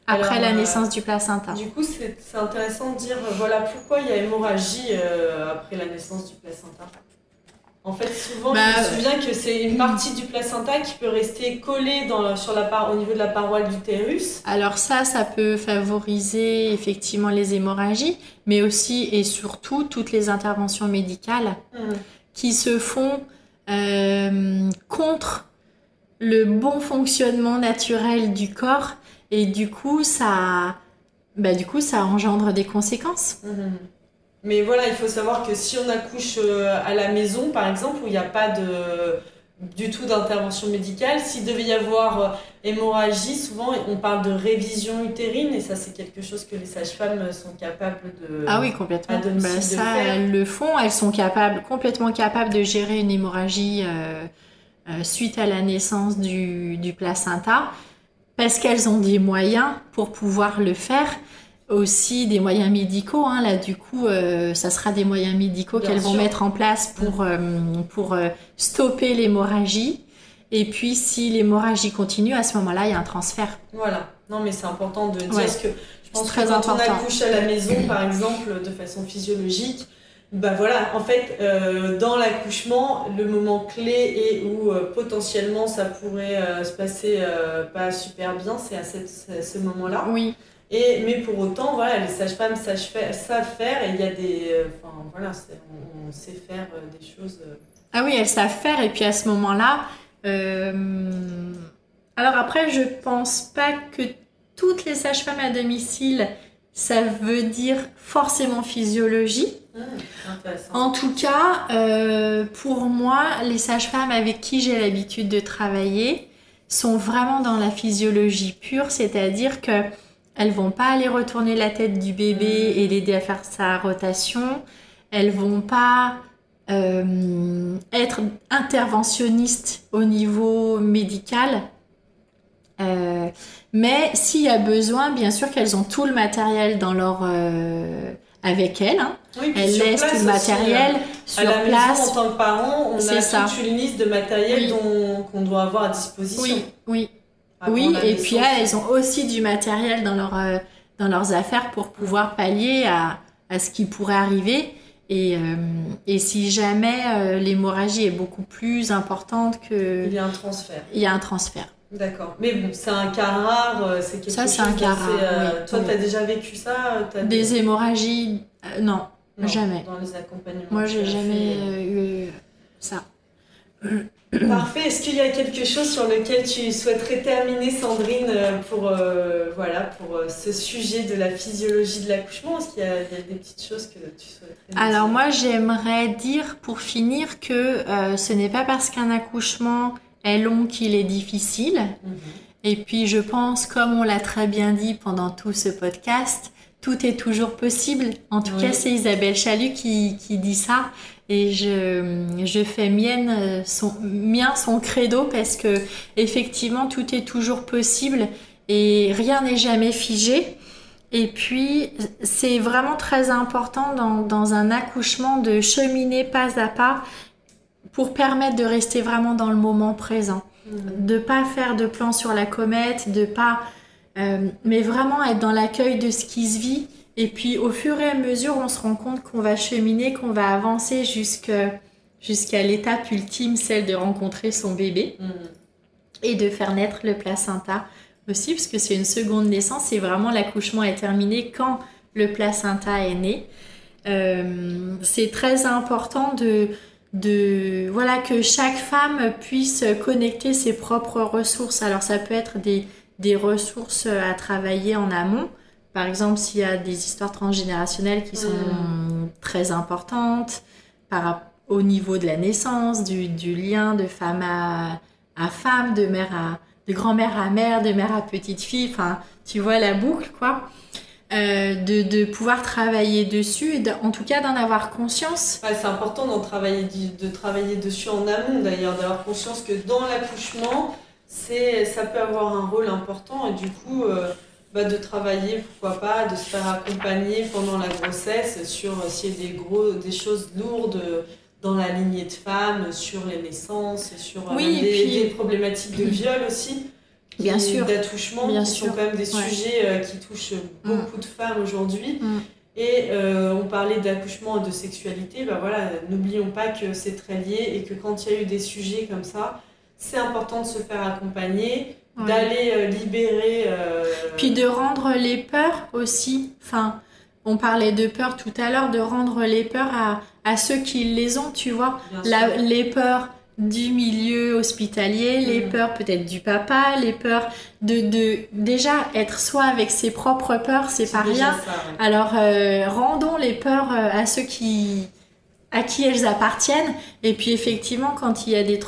après la naissance du placenta. Du coup, c'est intéressant de dire voilà pourquoi il y a hémorragie après la naissance du placenta. En fait, souvent, je me souviens que c'est une partie du placenta qui peut rester collée au niveau de la paroi de l'utérus. Alors ça peut favoriser effectivement les hémorragies, mais aussi et surtout toutes les interventions médicales qui se font contre le bon fonctionnement naturel du corps et du coup, ça engendre des conséquences. Mais voilà, il faut savoir que si on accouche à la maison, par exemple, où il n'y a pas du tout d'intervention médicale, s'il devait y avoir hémorragie, souvent on parle de révision utérine et ça c'est quelque chose que les sages-femmes sont capables de Ah oui, complètement. À domicile ça, de faire. elles le font, elles sont complètement capables de gérer une hémorragie suite à la naissance du placenta parce qu'elles ont des moyens pour pouvoir le faire. Aussi des moyens médicaux, là du coup ça sera des moyens médicaux qu'elles vont mettre en place pour stopper l'hémorragie et puis si l'hémorragie continue à ce moment-là il y a un transfert. Voilà, non mais c'est important de dire que je pense que quand on accouche à la maison par exemple de façon physiologique, voilà, en fait dans l'accouchement le moment clé et où potentiellement ça pourrait se passer pas super bien, c'est à ce moment-là. Oui. Mais pour autant, voilà, les sages-femmes savent faire et il y a on sait faire des choses. Ah oui, elles savent faire et puis à ce moment-là, alors après, je pense pas que toutes les sages-femmes à domicile, ça veut dire forcément physiologie. En tout cas, pour moi, les sages-femmes avec qui j'ai l'habitude de travailler sont vraiment dans la physiologie pure, c'est-à-dire que elles vont pas aller retourner la tête du bébé et l'aider à faire sa rotation. Elles vont pas être interventionnistes au niveau médical. Mais s'il y a besoin, bien sûr qu'elles ont tout le matériel dans leur avec elles. Oui, elles laissent tout le matériel sur place. À la maison, en tant que parent, on a toute une liste de matériel qu'on doit avoir à disposition. Oui. Oui, et puis elles ont aussi du matériel dans leurs affaires pour pouvoir pallier à ce qui pourrait arriver. Et si jamais l'hémorragie est beaucoup plus importante que... Il y a un transfert. Il y a un transfert. D'accord. Mais bon, c'est un cas rare, c'est quelque chose... Ça, c'est un cas rare, oui. Toi, t'as déjà vécu ça Des hémorragies non, jamais. Dans les accompagnements. Moi, j'ai jamais eu ça. Parfait. Est-ce qu'il y a quelque chose sur lequel tu souhaiterais terminer, Sandrine, pour ce sujet de la physiologie de l'accouchement? Est-ce qu'il y a des petites choses que tu souhaiterais dire? Alors moi, j'aimerais dire pour finir que ce n'est pas parce qu'un accouchement est long qu'il est difficile. Et puis je pense, comme on l'a très bien dit pendant tout ce podcast, tout est toujours possible. En tout cas, c'est Isabelle Chalut qui dit ça. Et je fais mien son credo parce que effectivement tout est toujours possible et rien n'est jamais figé. Et puis c'est vraiment très important dans un accouchement de cheminer pas à pas pour permettre de rester vraiment dans le moment présent, de pas faire de plan sur la comète, de pas mais vraiment être dans l'accueil de ce qui se vit Et puis au fur et à mesure, on se rend compte qu'on va cheminer, qu'on va avancer jusqu'à l'étape ultime, celle de rencontrer son bébé et de faire naître le placenta aussi, parce que c'est une seconde naissance et vraiment l'accouchement est terminé quand le placenta est né. C'est très important voilà, que chaque femme puisse connecter ses propres ressources. Alors ça peut être des ressources à travailler en amont. Par exemple, s'il y a des histoires transgénérationnelles qui sont très importantes au niveau de la naissance, du lien de femme à femme, de grand-mère à mère, de mère à petite fille, enfin, tu vois la boucle, quoi. De pouvoir travailler dessus et en tout cas d'en avoir conscience. Ouais, c'est important de travailler dessus en amont d'ailleurs, d'avoir conscience que dans l'accouchement, ça peut avoir un rôle important et du coup de travailler, pourquoi pas, de se faire accompagner pendant la grossesse sur s'il y a des choses lourdes dans la lignée de femmes, sur les naissances, sur des problématiques de viol aussi. Bien sûr. D'attouchement, qui sont quand même des sujets qui touchent beaucoup de femmes aujourd'hui. Et on parlait d'accouchement et de sexualité, voilà, n'oublions pas que c'est très lié et que quand il y a eu des sujets comme ça, c'est important de se faire accompagner, d'aller libérer... Puis de rendre les peurs aussi, enfin, on parlait de peur tout à l'heure, de rendre les peurs à ceux qui les ont, tu vois, les peurs du milieu hospitalier, les peurs peut-être du papa, les peurs de déjà être soi avec ses propres peurs, c'est pas rien. Ça, ouais. Alors rendons les peurs à ceux à qui elles appartiennent. Et puis effectivement, quand il y a des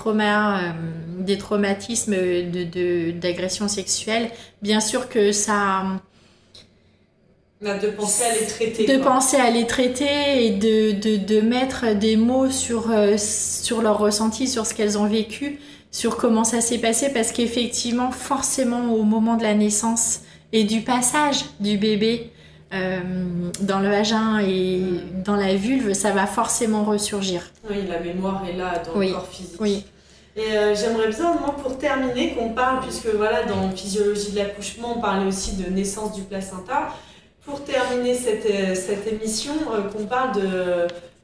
traumatismes d'agression sexuelle, bien sûr que ça... De penser à les traiter. Penser à les traiter et de mettre des mots sur leur ressenti, sur ce qu'elles ont vécu, sur comment ça s'est passé, parce qu'effectivement, forcément, au moment de la naissance et du passage du bébé dans le vagin et dans la vulve, ça va forcément ressurgir. Oui, la mémoire est là dans le corps physique. Oui. Et j'aimerais bien, moi, pour terminer, qu'on parle, puisque voilà, dans Physiologie de l'accouchement, on parlait aussi de naissance du placenta. Pour terminer cette émission, qu'on parle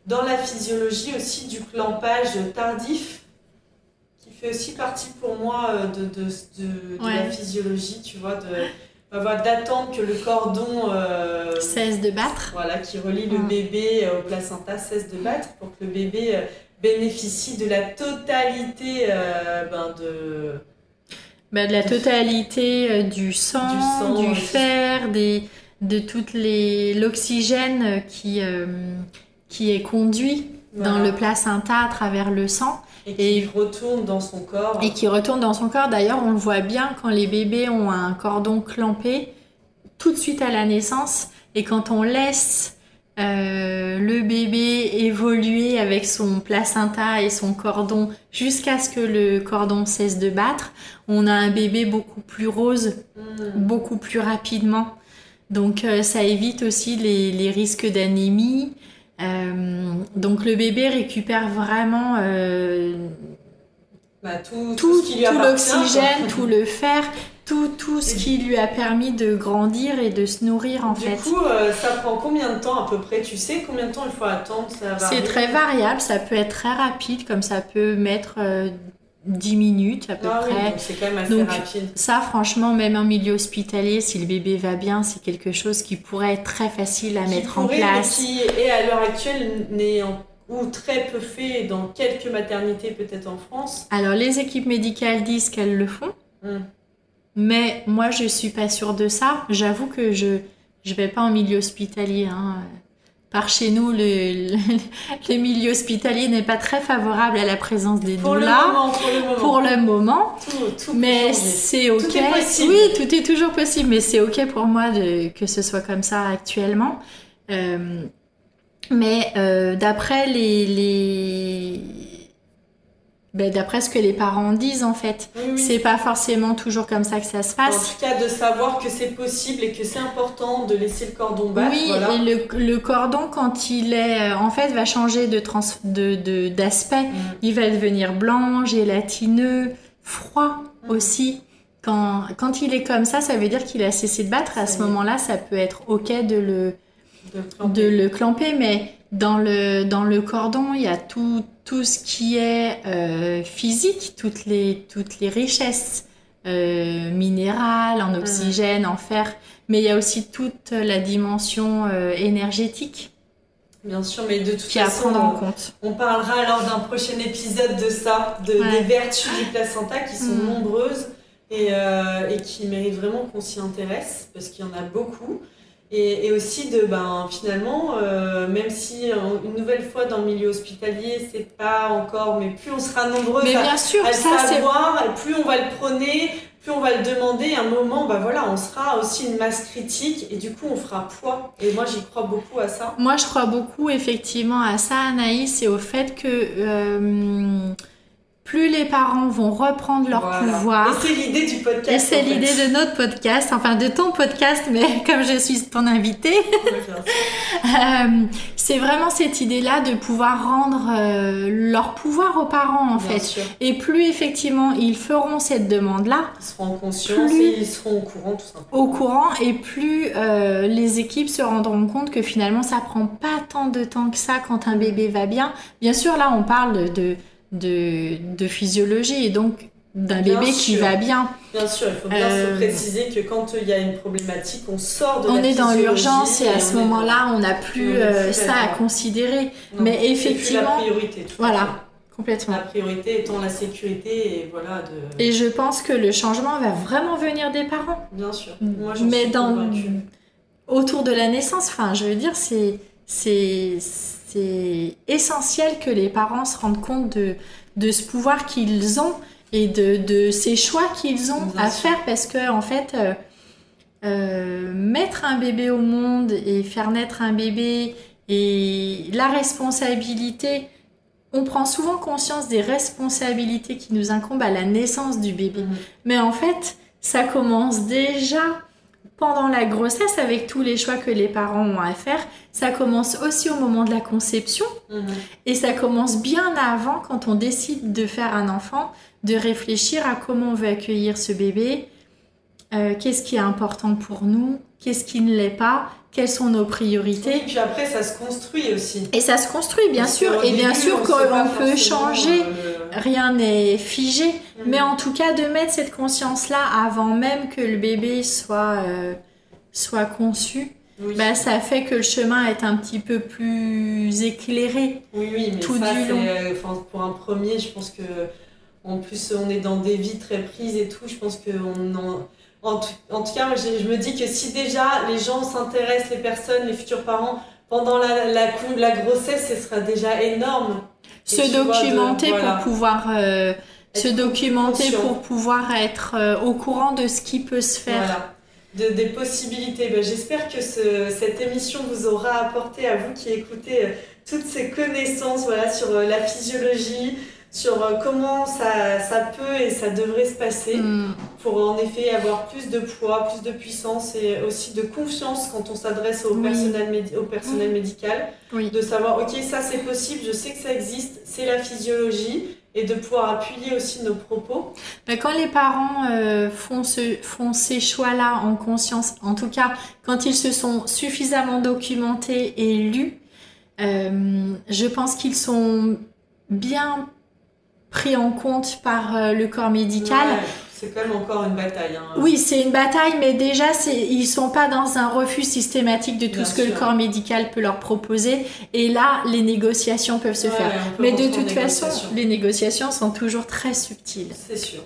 dans la physiologie aussi du clampage tardif, qui fait aussi partie pour moi de la physiologie, tu vois, d'attendre que le cordon cesse de battre. Voilà, qui relie le bébé au placenta cesse de battre pour que le bébé bénéficie de la totalité de la totalité du sang, du fer, de toute l'oxygène qui est conduit dans le placenta à travers le sang. Et qui retourne dans son corps. Et qui retourne dans son corps. D'ailleurs, on le voit bien quand les bébés ont un cordon clampé, tout de suite à la naissance. Et quand on laisse le bébé évoluer avec son placenta et son cordon jusqu'à ce que le cordon cesse de battre, on a un bébé beaucoup plus rose, beaucoup plus rapidement. Donc ça évite aussi les risques d'anémie. Donc le bébé récupère vraiment tout l'oxygène, tout le fer, tout ce qui lui a permis de grandir et de se nourrir en fait. Du coup, ça prend combien de temps à peu près? Tu sais combien de temps il faut attendre? C'est très variable, ça peut être très rapide, comme ça peut mettre 10 minutes à peu près. Oui, donc c'est quand même assez rapide. Ça, franchement, même en milieu hospitalier, si le bébé va bien, c'est quelque chose qui pourrait être très facile à mettre en place. Mais qui est à l'heure actuelle ou très peu fait dans quelques maternités peut-être en France. Alors les équipes médicales disent qu'elles le font, mais moi je suis pas sûre de ça. J'avoue que je vais pas en milieu hospitalier. Par chez nous, le milieu hospitalier n'est pas très favorable à la présence des doulas. Pour le moment. Tout mais c'est ok. Tout est possible. Oui, tout est toujours possible, mais c'est ok pour moi que ce soit comme ça actuellement. Mais d'après d'après ce que les parents disent en fait, c'est pas forcément toujours comme ça que ça se passe. En tout cas, de savoir que c'est possible et que c'est important de laisser le cordon battre. Oui, voilà. Et le cordon, quand il est en fait, va changer d'aspect. Il va devenir blanc, gélatineux, froid aussi. Quand il est comme ça veut dire qu'il a cessé de battre. À ce moment-là, ça peut être ok de de le clamper, mais dans le cordon, il y a tout ce qui est physique, toutes les richesses minérales, en oxygène, en fer, mais il y a aussi toute la dimension énergétique. Bien sûr, mais de toute façon, à prendre en compte. On parlera lors d'un prochain épisode de ça, des vertus du placenta qui sont nombreuses et qui méritent vraiment qu'on s'y intéresse, parce qu'il y en a beaucoup. Et aussi finalement, même si une nouvelle fois dans le milieu hospitalier, c'est pas encore, mais plus on sera nombreux à le savoir, plus on va le prôner, plus on va le demander, à un moment, on sera aussi une masse critique et du coup on fera poids. Et moi j'y crois beaucoup à ça. Moi je crois beaucoup effectivement à ça, Anaïs, et au fait que plus les parents vont reprendre leur pouvoir. Et c'est l'idée du podcast. Et c'est l'idée de notre podcast, enfin de ton podcast, mais comme je suis ton invitée, c'est vraiment cette idée-là de pouvoir rendre leur pouvoir aux parents, en fait. Sûr. Et plus effectivement ils feront cette demande-là, ils seront en conscience et ils seront au courant, tout simplement. Au courant, et plus les équipes se rendront compte que finalement ça prend pas tant de temps que ça quand un bébé va bien. Bien sûr, là on parle de physiologie et donc d'un bébé qui va bien. Bien sûr, il faut bien se préciser que quand il y a une problématique, on sort de la physiologie. On est dans l'urgence et à ce moment-là, on n'a plus ça à considérer. Non, mais effectivement, c'est plus la priorité. Voilà, complètement. La priorité étant la sécurité et voilà. Et je pense que le changement va vraiment venir des parents. Bien sûr. Moi, j'en suis convaincue. Autour de la naissance, enfin, je veux dire, c'est essentiel que les parents se rendent compte de ce pouvoir qu'ils ont et de ces choix qu'ils ont à faire, parce que en fait mettre un bébé au monde et faire naître un bébé et la responsabilité, on prend souvent conscience des responsabilités qui nous incombent à la naissance du bébé, mais en fait ça commence déjà pendant la grossesse, avec tous les choix que les parents ont à faire. Ça commence aussi au moment de la conception. Et ça commence bien avant, quand on décide de faire un enfant, de réfléchir à comment on veut accueillir ce bébé, qu'est-ce qui est important pour nous, qu'est-ce qui ne l'est pas, quelles sont nos priorités. Et puis après, ça se construit aussi. Et ça se construit, bien sûr. Et bien sûr qu'on peut changer. Rien n'est figé. Mais en tout cas, de mettre cette conscience-là avant même que le bébé soit conçu, ça fait que le chemin est un petit peu plus éclairé. Oui, mais tout ça, du long. Pour un premier, je pense que en plus, on est dans des vies très prises et tout. Je pense que en tout cas, moi, je me dis que si déjà les gens s'intéressent, les personnes, les futurs parents, pendant la grossesse, ce sera déjà énorme. Se documenter pour pouvoir être au courant de ce qui peut se faire. Voilà. Des possibilités. J'espère que cette émission vous aura apporté, à vous qui écoutez, toutes ces connaissances sur la physiologie, sur comment ça peut et ça devrait se passer pour en effet avoir plus de poids, plus de puissance et aussi de confiance quand on s'adresse au personnel médical, de savoir ok, ça c'est possible, je sais que ça existe, c'est la physiologie, et de pouvoir appuyer aussi nos propos. Quand les parents font ces choix-là en conscience, en tout cas quand ils se sont suffisamment documentés et lus, je pense qu'ils sont bien pris en compte par le corps médical. Ouais, c'est quand même encore une bataille. Oui, c'est une bataille, mais déjà, ils sont pas dans un refus systématique de tout ce que le corps médical peut leur proposer. Et là, les négociations peuvent se faire. Mais de toute façon, les négociations sont toujours très subtiles. C'est sûr.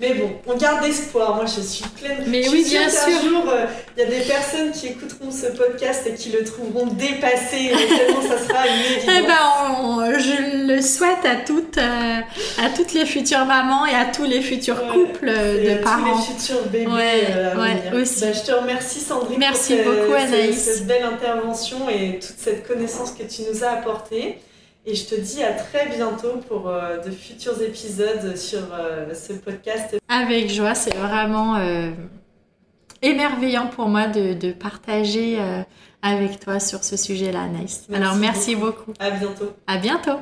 Mais bon, on garde espoir. Moi, je suis pleine. Mais oui, bien sûr. Un jour, il y a des personnes qui écouteront ce podcast et qui le trouveront dépassé. Tellement ça sera une évidence. Je le souhaite à toutes les futures mamans et à tous les futurs couples de parents. Tous les futurs bébés. Aussi. Je te remercie, Sandrine. Merci beaucoup, Anaïs. Cette belle intervention et toute cette connaissance que tu nous as apportée. Et je te dis à très bientôt pour de futurs épisodes sur ce podcast. Avec joie, c'est vraiment émerveillant pour moi de partager avec toi sur ce sujet-là, Anaïs. Alors merci beaucoup. À bientôt. À bientôt.